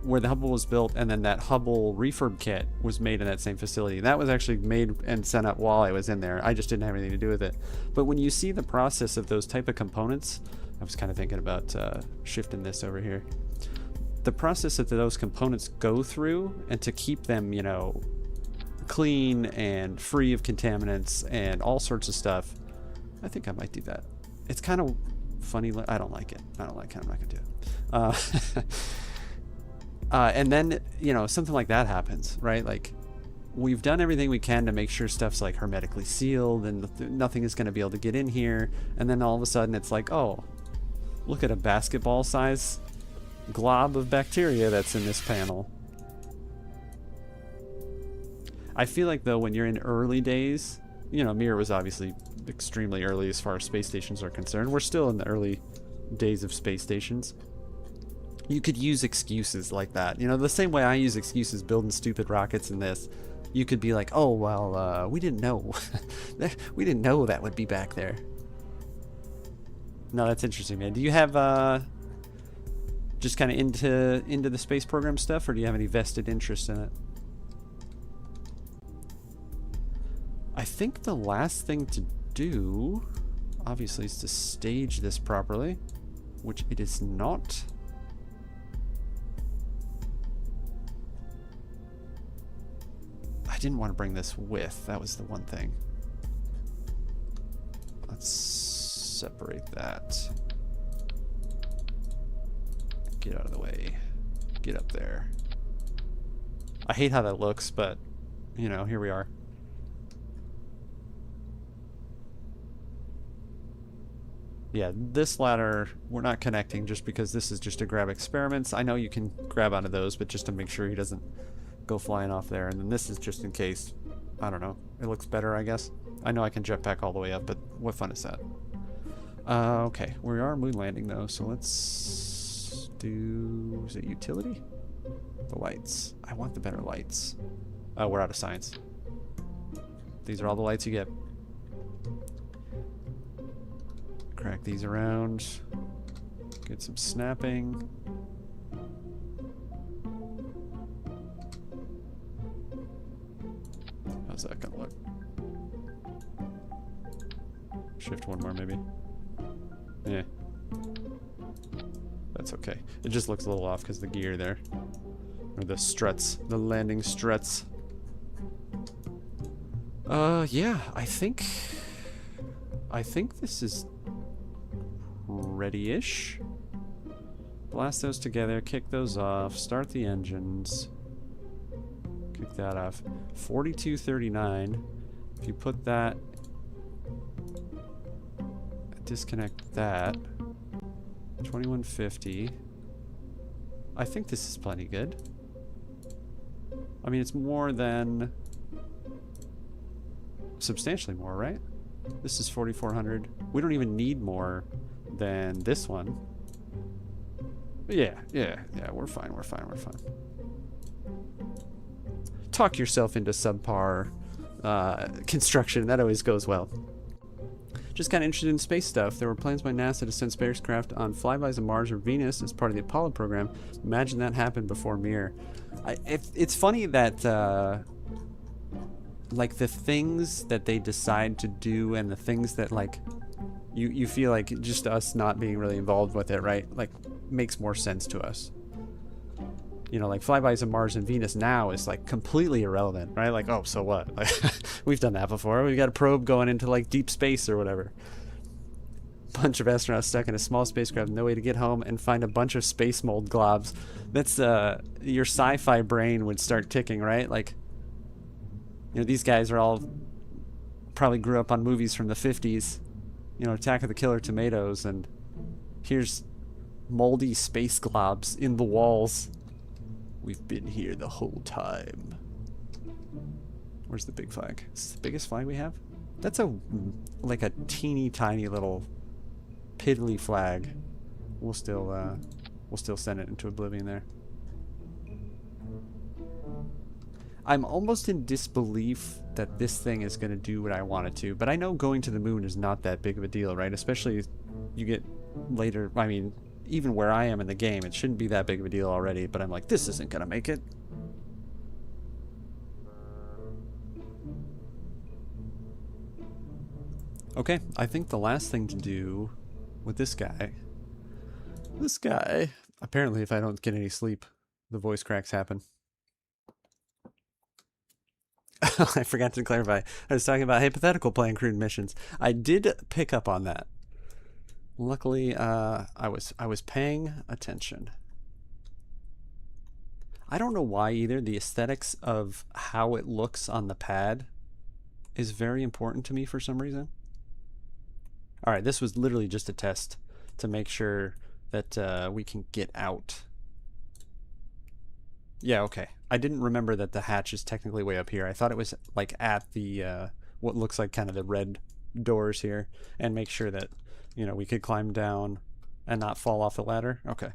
where the Hubble was built, and then that Hubble refurb kit was made in that same facility. That was actually made and sent up while I was in there. I just didn't have anything to do with it. But when you see the process of those type of components, I was kind of thinking about shifting this over here. The process that those components go through, and to keep them, you know, clean and free of contaminants and all sorts of stuff, I think I might do that. It's kind of funny. I don't like it. I don't like it. I'm not gonna do it. And then, you know, something like that happens, right? Like, we've done everything we can to make sure stuff's like hermetically sealed and nothing is going to be able to get in here. And then all of a sudden it's like, oh, look at a basketball size glob of bacteria that's in this panel. I feel like, though, when you're in early days, you know, Mir was obviously extremely early as far as space stations are concerned. We're still in the early days of space stations. You could use excuses like that. You know, the same way I use excuses building stupid rockets in this. You could be like, oh, well, we didn't know. We didn't know that would be back there. No, that's interesting, man. Do you have just kind of into the space program stuff, or do you have any vested interest in it? I think the last thing to do, obviously, is to stage this properly, which it is not. I didn't want to bring this with. That was the one thing. Let's separate that. Get out of the way. Get up there. I hate how that looks, but, you know, here we are. Yeah, this ladder, we're not connecting just because this is just to grab experiments. I know you can grab onto those, but just to make sure he doesn't go flying off there. And then this is just in case, I don't know, it looks better, I guess. I know I can jetpack all the way up, but what fun is that? Okay, we are moon landing though, so let's do, is it utility? The lights. I want the better lights. Oh, we're out of science. These are all the lights you get. Crack these around. Get some snapping. How's that gonna look? Shift one more, maybe. Yeah. That's okay. It just looks a little off because of the gear there. Or the struts. The landing struts. Yeah, I think this is ready-ish. Blast those together, kick those off, start the engines. Kick that off. 4239. If you put that disconnect that. 2150. I think this is plenty good. I mean, it's more than... substantially more, right? This is 4400. We don't even need more than this one. But yeah, we're fine, we're fine. Talk yourself into subpar construction. That always goes well. Just kind of interested in space stuff. There were plans by NASA to send spacecraft on flybys of Mars or Venus as part of the Apollo program. Imagine that happened before Mir. It's funny that like the things that they decide to do and the things that like you feel like just us not being really involved with it, right? Like makes more sense to us. You know, like flybys of Mars and Venus now is like completely irrelevant, right? Like, oh, so what? Like, we've done that before. We've got a probe going into like deep space or whatever. Bunch of astronauts stuck in a small spacecraft, no way to get home, and find a bunch of space mold globs. That's your sci-fi brain would start ticking, right? Like, you know, these guys are all probably grew up on movies from the 50s, you know, Attack of the Killer Tomatoes, and here's moldy space globs in the walls. We've been here the whole time. Where's the big flag? Is this the biggest flag we have? That's like a teeny tiny little piddly flag. We'll still send it into oblivion there. I'm almost in disbelief that this thing is going to do what I want it to, but I know going to the moon is not that big of a deal, right? Especially you get later, I mean, even where I am in the game, it shouldn't be that big of a deal already, but I'm like, this isn't gonna make it. Okay, I think the last thing to do with this guy, apparently if I don't get any sleep, the voice cracks happen. I forgot to clarify. I was talking about hypothetical playing crewed missions. I did pick up on that. Luckily, I was paying attention. I don't know why either. The aesthetics of how it looks on the pad is very important to me for some reason. All right, this was literally just a test to make sure that we can get out. Yeah, okay. I didn't remember that the hatch is technically way up here. I thought it was like at the what looks like kind of the red doors here, and make sure that, you know, we could climb down and not fall off the ladder. Okay.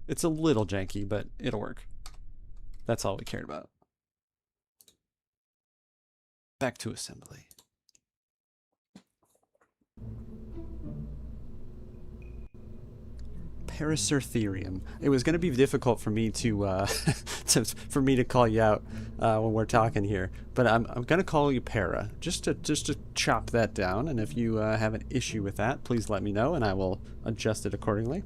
It's a little janky, but it'll work. That's all we cared about. Back to assembly. Paracertherium. It was going to be difficult for me to, for me to call you out when we're talking here, but I'm going to call you Para, just to chop that down. And if you have an issue with that, please let me know, and I will adjust it accordingly.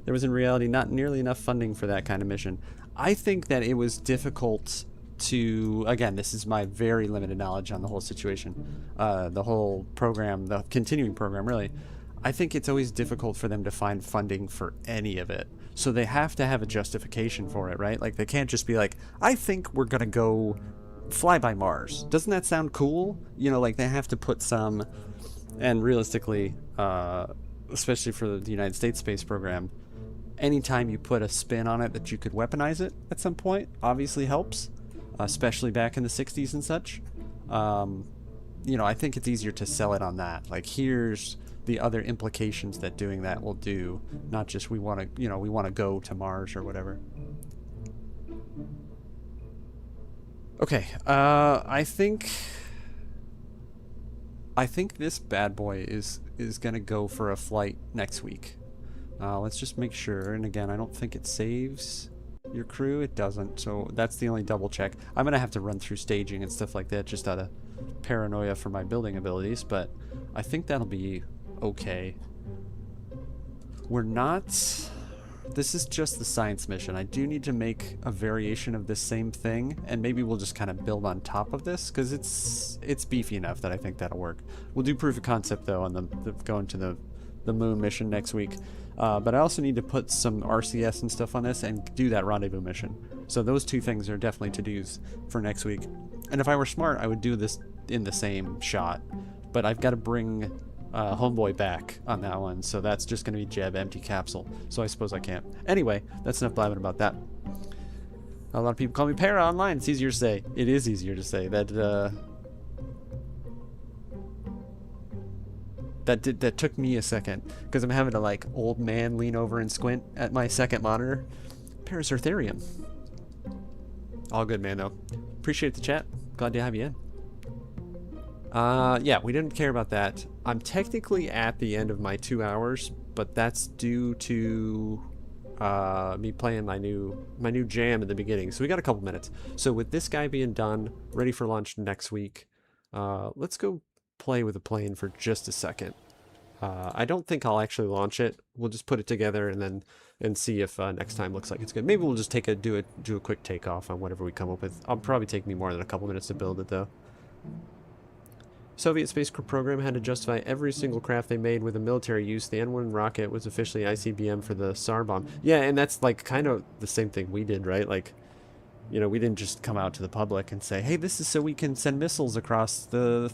There was in reality not nearly enough funding for that kind of mission. I think that it was difficult to, again, this is my very limited knowledge on the whole situation, the whole program, the continuing program, really. I think it's always difficult for them to find funding for any of it. So they have to have a justification for it, right? Like, they can't just be like, I think we're going to go fly by Mars. Doesn't that sound cool? You know, like, they have to put some, and realistically, especially for the United States space program, anytime you put a spin on it that you could weaponize it at some point, obviously helps, especially back in the 60s and such. You know, I think it's easier to sell it on that. Like, here's the other implications that doing that will do, not just we want to, you know, we want to go to Mars or whatever. Okay, I think this bad boy is gonna go for a flight next week. Let's just make sure, and again, I don't think it saves your crew. It doesn't, so that's the only double check. I'm gonna have to run through staging and stuff like that just out of paranoia for my building abilities, but I think that'll be okay. We're not, this is just the science mission. I do need to make a variation of this same thing, and maybe we'll just kind of build on top of this, because it's beefy enough that I think that'll work. We'll do proof of concept though on the going to the moon mission next week, but I also need to put some RCS and stuff on this and do that rendezvous mission. So those two things are definitely to-dos for next week. And if I were smart, I would do this in the same shot, but I've got to bring homeboy back on that one, so that's just going to be Jeb empty capsule. So I suppose I can't. Anyway, that's enough blabbing about that. A lot of people call me Para online. It's easier to say. It is easier to say. That took me a second because I'm having to like old man lean over and squint at my second monitor. Paracertharium. All good, man, though. Appreciate the chat. Glad to have you in. Yeah, we didn't care about that. I'm technically at the end of my 2 hours, but that's due to me playing my new jam in the beginning. So we got a couple minutes. So with this guy being done, ready for launch next week, let's go play with a plane for just a second. I don't think I'll actually launch it. We'll just put it together and see if next time looks like it's good. Maybe we'll just do a quick takeoff on whatever we come up with. I'll probably take me more than a couple minutes to build it though. Soviet space program had to justify every single craft they made with a military use. The N-1 rocket was officially ICBM for the SAR bomb. Yeah, and that's like kind of the same thing we did, right? Like, you know, we didn't just come out to the public and say, hey, this is so we can send missiles across the,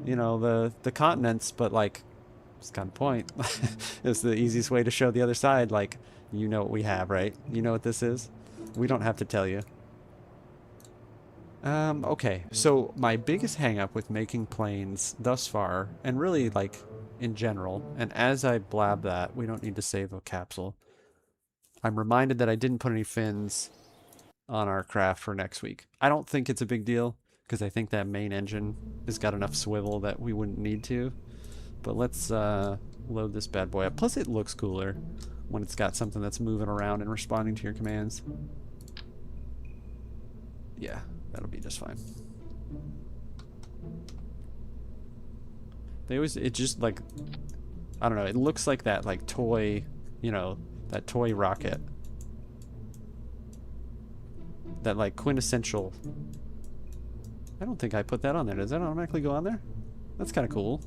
you know, the continents, but like, it's kind of the point. It's the easiest way to show the other side, like, you know what we have, right? You know what this is? We don't have to tell you. Okay, so my biggest hang-up with making planes thus far, and really, like, in general, and as I blab that, we don't need to save a capsule. I'm reminded that I didn't put any fins on our craft for next week. I don't think it's a big deal, because I think that main engine has got enough swivel that we wouldn't need to. But let's load this bad boy up. Plus, it looks cooler when it's got something that's moving around and responding to your commands. Yeah. That'll be just fine. They always, it just like, I don't know, it looks like that like toy, you know, that toy rocket. That like quintessential. I don't think I put that on there. Does that automatically go on there? That's kind of cool.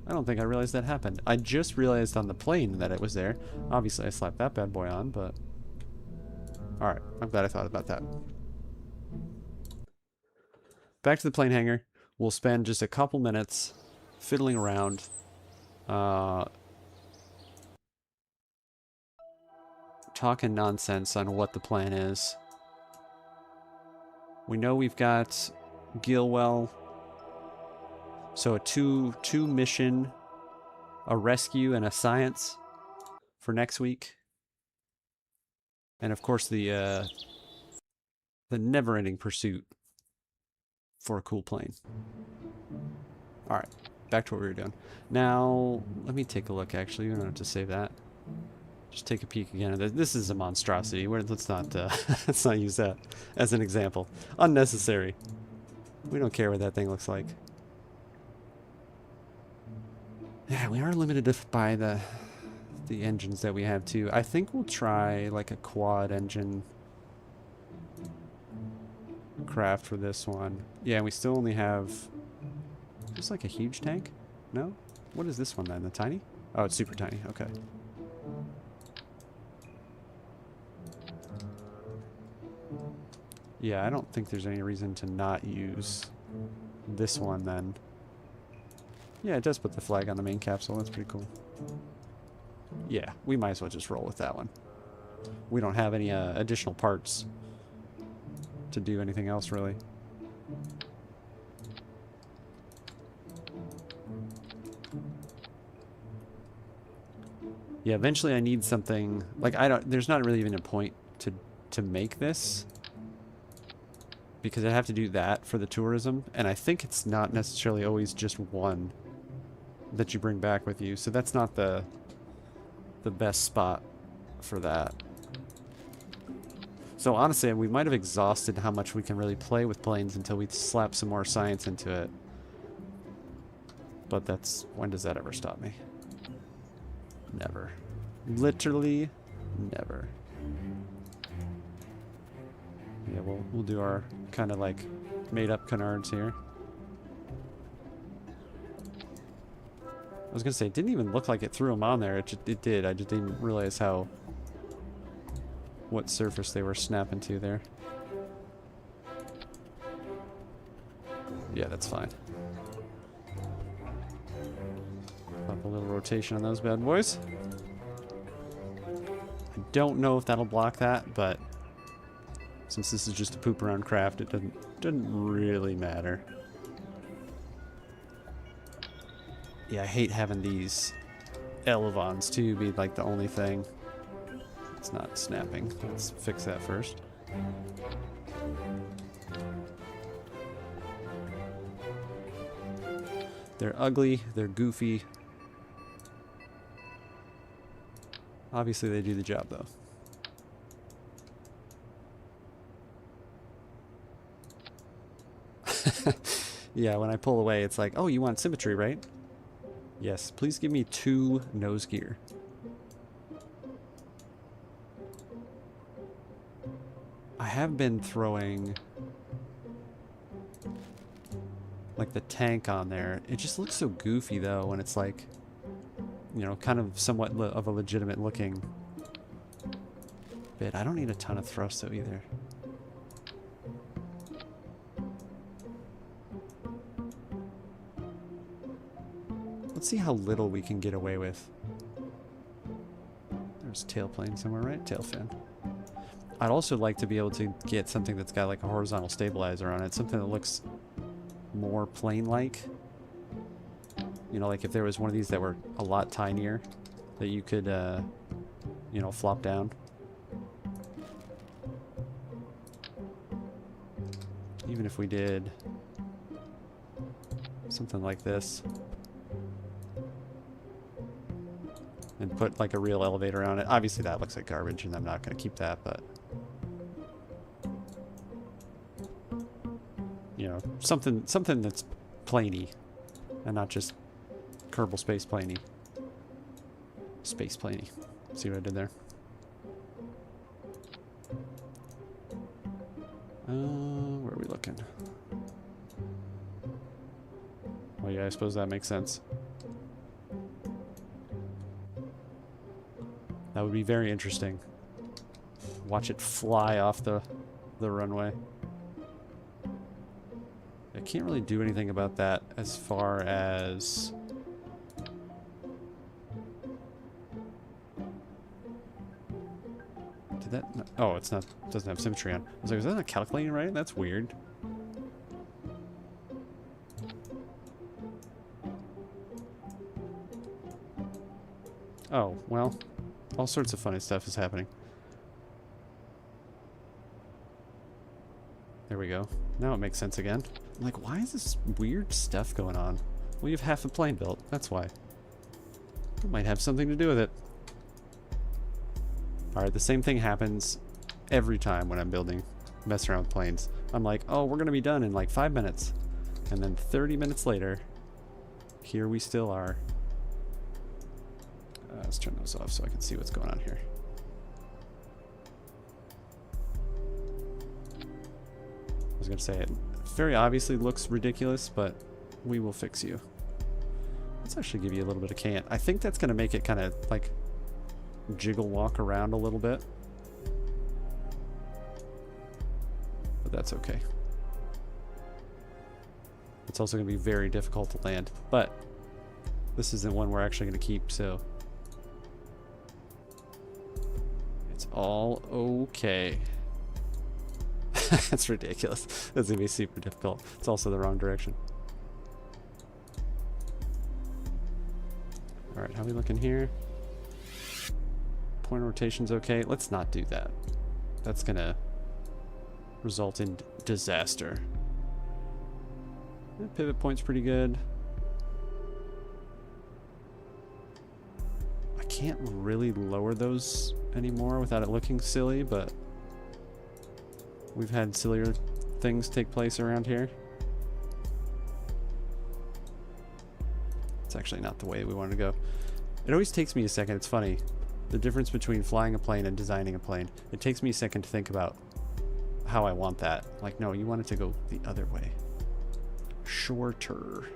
I don't think I realized that happened. I just realized on the plane that it was there. Obviously I slapped that bad boy on, but... Alright, I'm glad I thought about that. Back to the plane hangar. We'll spend just a couple minutes fiddling around. Talking nonsense on what the plan is. We know we've got Gilwell. So a two mission, a rescue and a science for next week. And of course the never-ending pursuit for a cool plane. Alright, back to what we were doing. Now, let me take a look actually. We don't have to save that. Just take a peek again. This is a monstrosity. Let's not use that as an example. Unnecessary. We don't care what that thing looks like. Yeah, we are limited by the engines that we have too. I think we'll try like a quad engine craft for this one. Yeah, we still only have just like a huge tank? No? What is this one then? The tiny? Oh, it's super tiny. Okay. Yeah, I don't think there's any reason to not use this one then. Yeah, it does put the flag on the main capsule. That's pretty cool. Yeah, we might as well just roll with that one. We don't have any additional parts to do anything else, really. Yeah, eventually I need something... Like, there's not really even a point to make this. Because I have to do that for the tourism. And I think it's not necessarily always just one that you bring back with you. So that's not the best spot for that. So honestly, we might have exhausted how much we can really play with planes until we slap some more science into it. But that's... when does that ever stop me? Never. Literally never. Yeah, we'll do our kind of like made up canards here. I was gonna say, it didn't even look like it threw them on there. It did. I just didn't realize what surface they were snapping to there. Yeah, that's fine. A little rotation on those bad boys. I don't know if that'll block that, but since this is just a poop around craft, it doesn't really matter. Yeah, I hate having these elevons too be like the only thing. It's not snapping. Let's fix that first. They're ugly, they're goofy. Obviously they do the job though. Yeah, when I pull away it's like, oh, you want symmetry, right? Yes, please give me 2 nose gear. I have been throwing like the tank on there. It just looks so goofy though when it's like, you know, kind of somewhat of a legitimate looking bit. I don't need a ton of thrust though either. Let's see how little we can get away with. There's a tail plane somewhere, right? Tail fin. I'd also like to be able to get something that's got like a horizontal stabilizer on it. Something that looks more plane-like. You know, like if there was one of these that were a lot tinier that you could, you know, flop down. Even if we did something like this. And put like a real elevator on it. Obviously that looks like garbage and I'm not going to keep that, but you know, something that's planey and not just Kerbal space planey. Space planey. See what I did there? Where are we looking? Well, yeah, I suppose that makes sense. That would be very interesting. Watch it fly off the runway. I can't really do anything about that as far as... Did that... Not, oh, it's not... doesn't have symmetry on. I was like, is that not calculating right? That's weird. Oh, well... All sorts of funny stuff is happening. There we go. Now it makes sense again. I'm like, why is this weird stuff going on? Well, you have half the plane built. That's why. It might have something to do with it. Alright, the same thing happens every time when I'm building, messing around with planes. I'm like, oh, we're going to be done in like 5 minutes. And then 30 minutes later, here we still are. Let's turn those off so I can see what's going on here. I was going to say, it very obviously looks ridiculous, but we will fix you. Let's actually give you a little bit of cant. I think that's going to make it kind of like jiggle walk around a little bit. But that's okay. It's also going to be very difficult to land, but this isn't one we're actually going to keep, so... It's all okay. That's ridiculous. That's gonna be super difficult. It's also the wrong direction. Alright, how are we looking here? Point of rotation's okay. Let's not do that. That's gonna result in disaster. Yeah, pivot point's pretty good. I can't really lower those anymore without it looking silly, but we've had sillier things take place around here. It's actually not the way we want to go. It always takes me a second. It's funny. The difference between flying a plane and designing a plane. It takes me a second to think about how I want that. Like, no, you want it to go the other way. Shorter.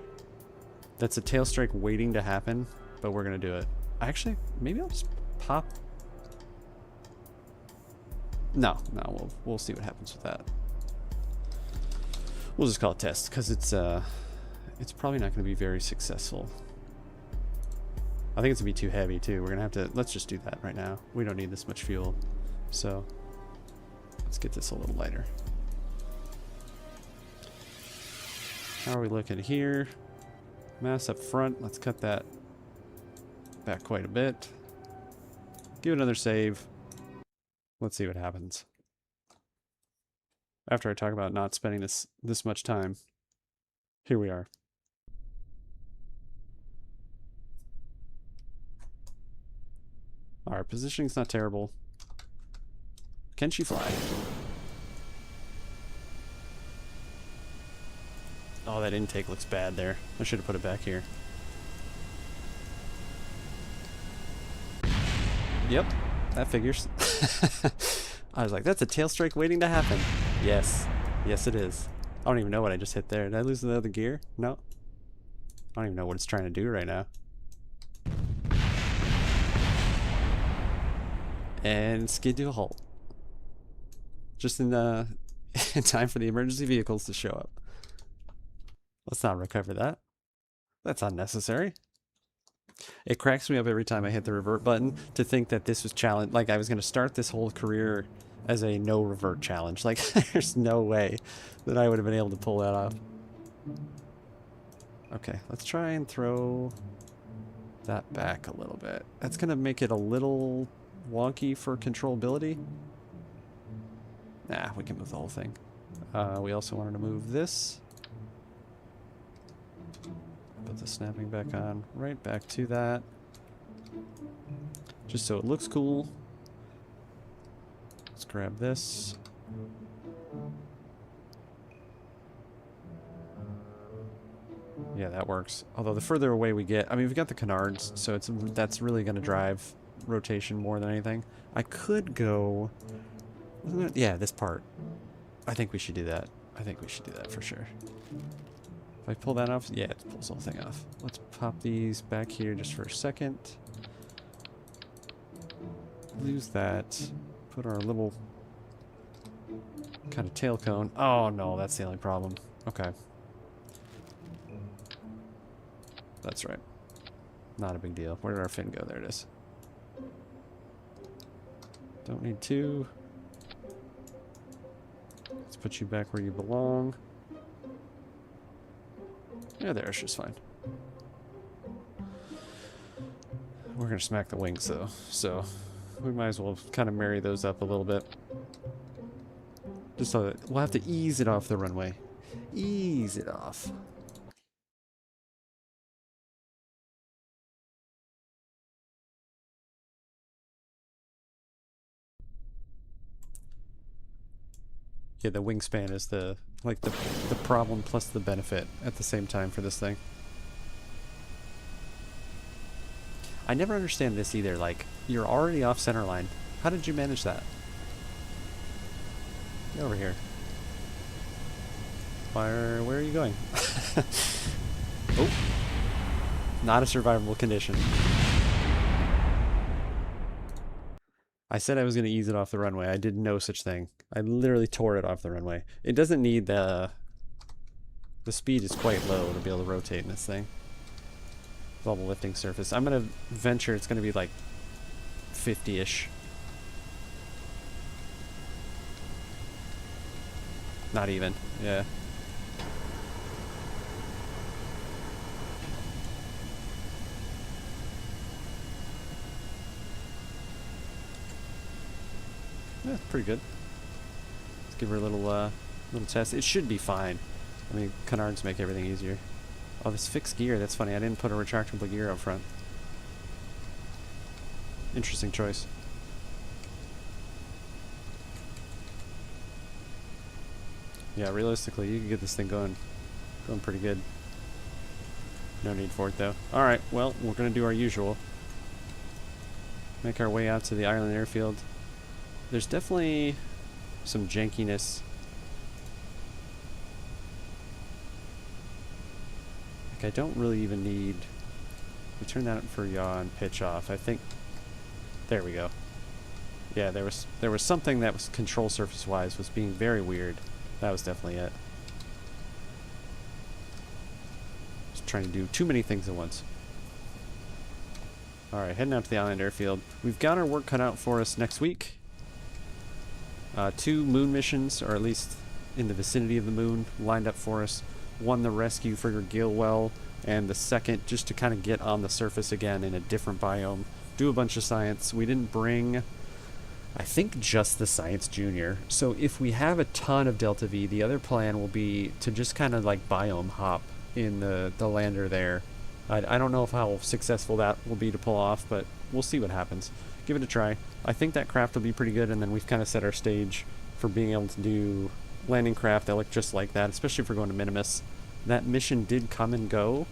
That's a tail strike waiting to happen, but we're going to do it. Actually, maybe I'll just pop... No, we'll see what happens with that. We'll just call it test, because it's probably not going to be very successful. I think it's gonna be too heavy too. We're gonna have to, let's just do that right now. We don't need this much fuel. So let's get this a little lighter. How are we looking here? Mass up front. Let's cut that back quite a bit. Give it another save. Let's see what happens. After I talk about not spending this much time, here we are. Our positioning's not terrible. Can she fly? Oh, that intake looks bad there. I should have put it back here. Yep, that figures. I was like, that's a tail strike waiting to happen. Yes. Yes, it is. I don't even know what I just hit there. Did I lose the other gear? No. I don't even know what it's trying to do right now. And skid to a halt. Just in in time for the emergency vehicles to show up. Let's not recover that. That's unnecessary. It cracks me up every time I hit the revert button to think that this was challenge. Like I was going to start this whole career as a no revert challenge. Like there's no way that I would have been able to pull that off. Okay, let's try and throw that back a little bit. That's going to make it a little wonky for controllability. Nah, we can move the whole thing. We also wanted to move this. Put the snapping back on, right back to that. Just so it looks cool. Let's grab this. Yeah, that works. Although the further away we get, I mean, we've got the canards, so that's really going to drive rotation more than anything. I could go... Yeah, this part. I think we should do that. I think we should do that for sure. If I pull that off, yeah, it pulls the whole thing off. Let's pop these back here just for a second. Lose that. Put our little kind of tail cone. Oh no, that's the only problem. Okay. That's right. Not a big deal. Where did our fin go? There it is. Don't need two. Let's put you back where you belong. Yeah, there's just fine. We're gonna smack the wings though, so we might as well kind of marry those up a little bit. Just so that we'll have to ease it off the runway. Ease it off. Yeah, the wingspan is the problem plus the benefit at the same time for this thing. I never understand this either. Like, you're already off center line. How did you manage that? Get over here. Where are you going? Oh, not a survivable condition. I said I was going to ease it off the runway. I did no such thing. I literally tore it off the runway. It doesn't need the speed is quite low to be able to rotate in this thing. With all the lifting surface. I'm going to venture it's going to be like 50-ish. Not even. Yeah. Yeah, pretty good. Let's give her a little test. It should be fine. I mean, canards make everything easier. Oh, this fixed gear. That's funny. I didn't put a retractable gear up front. Interesting choice. Yeah, realistically, you can get this thing going pretty good. No need for it, though. Alright, well, we're going to do our usual. Make our way out to the island airfield. There's definitely some jankiness. Like, I don't really even need... We turn that for yaw and pitch off. I think... There we go. Yeah, there was something that was control surface-wise was being very weird. That was definitely it. Just trying to do too many things at once. Alright, heading out to the island airfield. We've got our work cut out for us next week. 2 moon missions, or at least in the vicinity of the moon, lined up for us. One, the rescue frigate Gilwell, and the second, just to kind of get on the surface again in a different biome. Do a bunch of science. We didn't bring, I think, just the Science Junior. So if we have a ton of Delta V, the other plan will be to just kind of like biome hop in the lander there. I don't know how successful that will be to pull off, but we'll see what happens. Give it a try. I think that craft will be pretty good, and then we've kind of set our stage for being able to do landing craft that look just like that, especially if we're going to Minimus. That mission did come and go,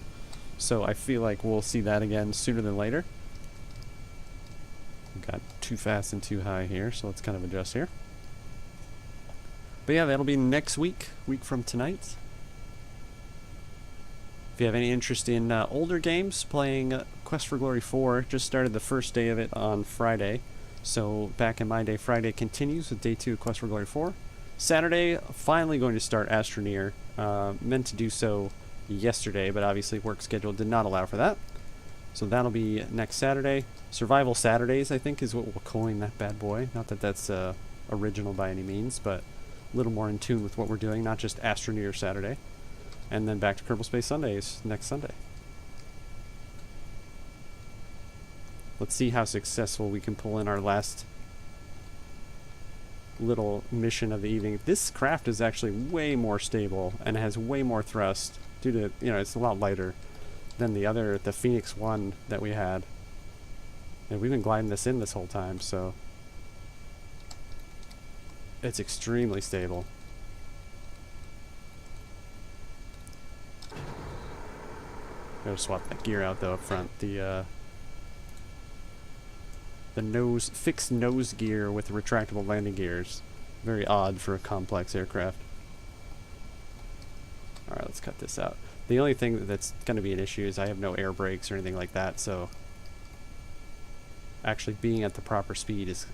so I feel like we'll see that again sooner than later. We've got too fast and too high here, so let's kind of adjust here. But yeah, that'll be next week from tonight. If you have any interest in older games, playing Quest for Glory 4, just started the first day of it on Friday. So back in my day, Friday continues with day 2 of Quest for Glory 4. Saturday, finally going to start Astroneer. Meant to do so yesterday, but obviously work schedule did not allow for that. So that'll be next Saturday. Survival Saturdays, I think, is what we'll coin that bad boy. Not that that's original by any means, but a little more in tune with what we're doing, not just Astroneer Saturday. And then back to Kerbal Space Sundays next Sunday. Let's see how successful we can pull in our last little mission of the evening. This craft is actually way more stable and has way more thrust due to, you know, it's a lot lighter than the Phoenix 1 that we had. And we've been gliding this in this whole time, so it's extremely stable. Gotta swap that gear out though up front. The fixed nose gear with retractable landing gears. Very odd for a complex aircraft. Alright, let's cut this out. The only thing that's going to be an issue is I have no air brakes or anything like that, so actually being at the proper speed is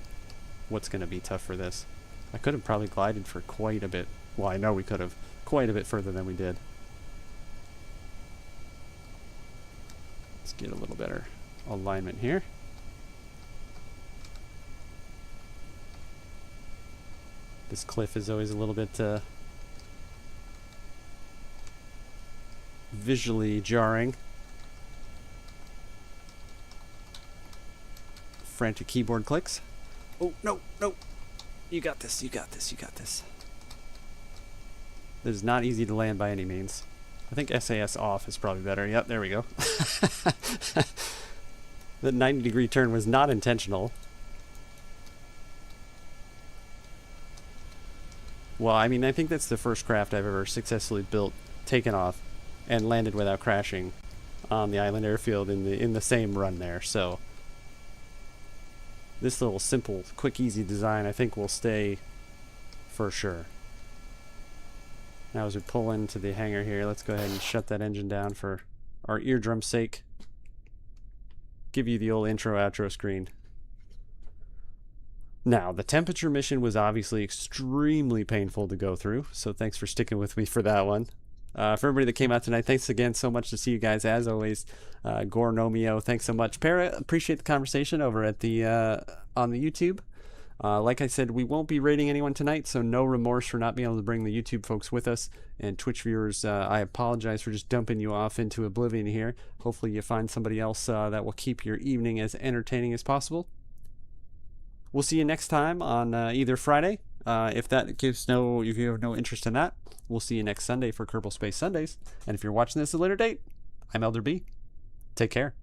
what's going to be tough for this. I could have probably glided for quite a bit. Well, I know we could have quite a bit further than we did. Let's get a little better alignment here. This cliff is always a little bit visually jarring. Frantic keyboard clicks. Oh, no, no. You got this, you got this, you got this. This is not easy to land by any means. I think SAS off is probably better. Yep, there we go. The 90-degree turn was not intentional. Well, I mean, I think that's the first craft I've ever successfully built, taken off, and landed without crashing on the island airfield in the same run there. So this little simple, quick, easy design I think will stay for sure. Now as we pull into the hangar here, let's go ahead and shut that engine down for our eardrum's sake. Give you the old intro-outro screen. Now, the temperature mission was obviously extremely painful to go through, so thanks for sticking with me for that one. For everybody that came out tonight, thanks again so much to see you guys, as always. Gornomio, thanks so much. Para, appreciate the conversation over at the on the YouTube. Like I said, we won't be rating anyone tonight, so no remorse for not being able to bring the YouTube folks with us. And Twitch viewers, I apologize for just dumping you off into oblivion here. Hopefully you find somebody else that will keep your evening as entertaining as possible. We'll see you next time on either Friday. If you have no interest in that, we'll see you next Sunday for Kerbal Space Sundays. And if you're watching this at a later date, I'm elderb. Take care.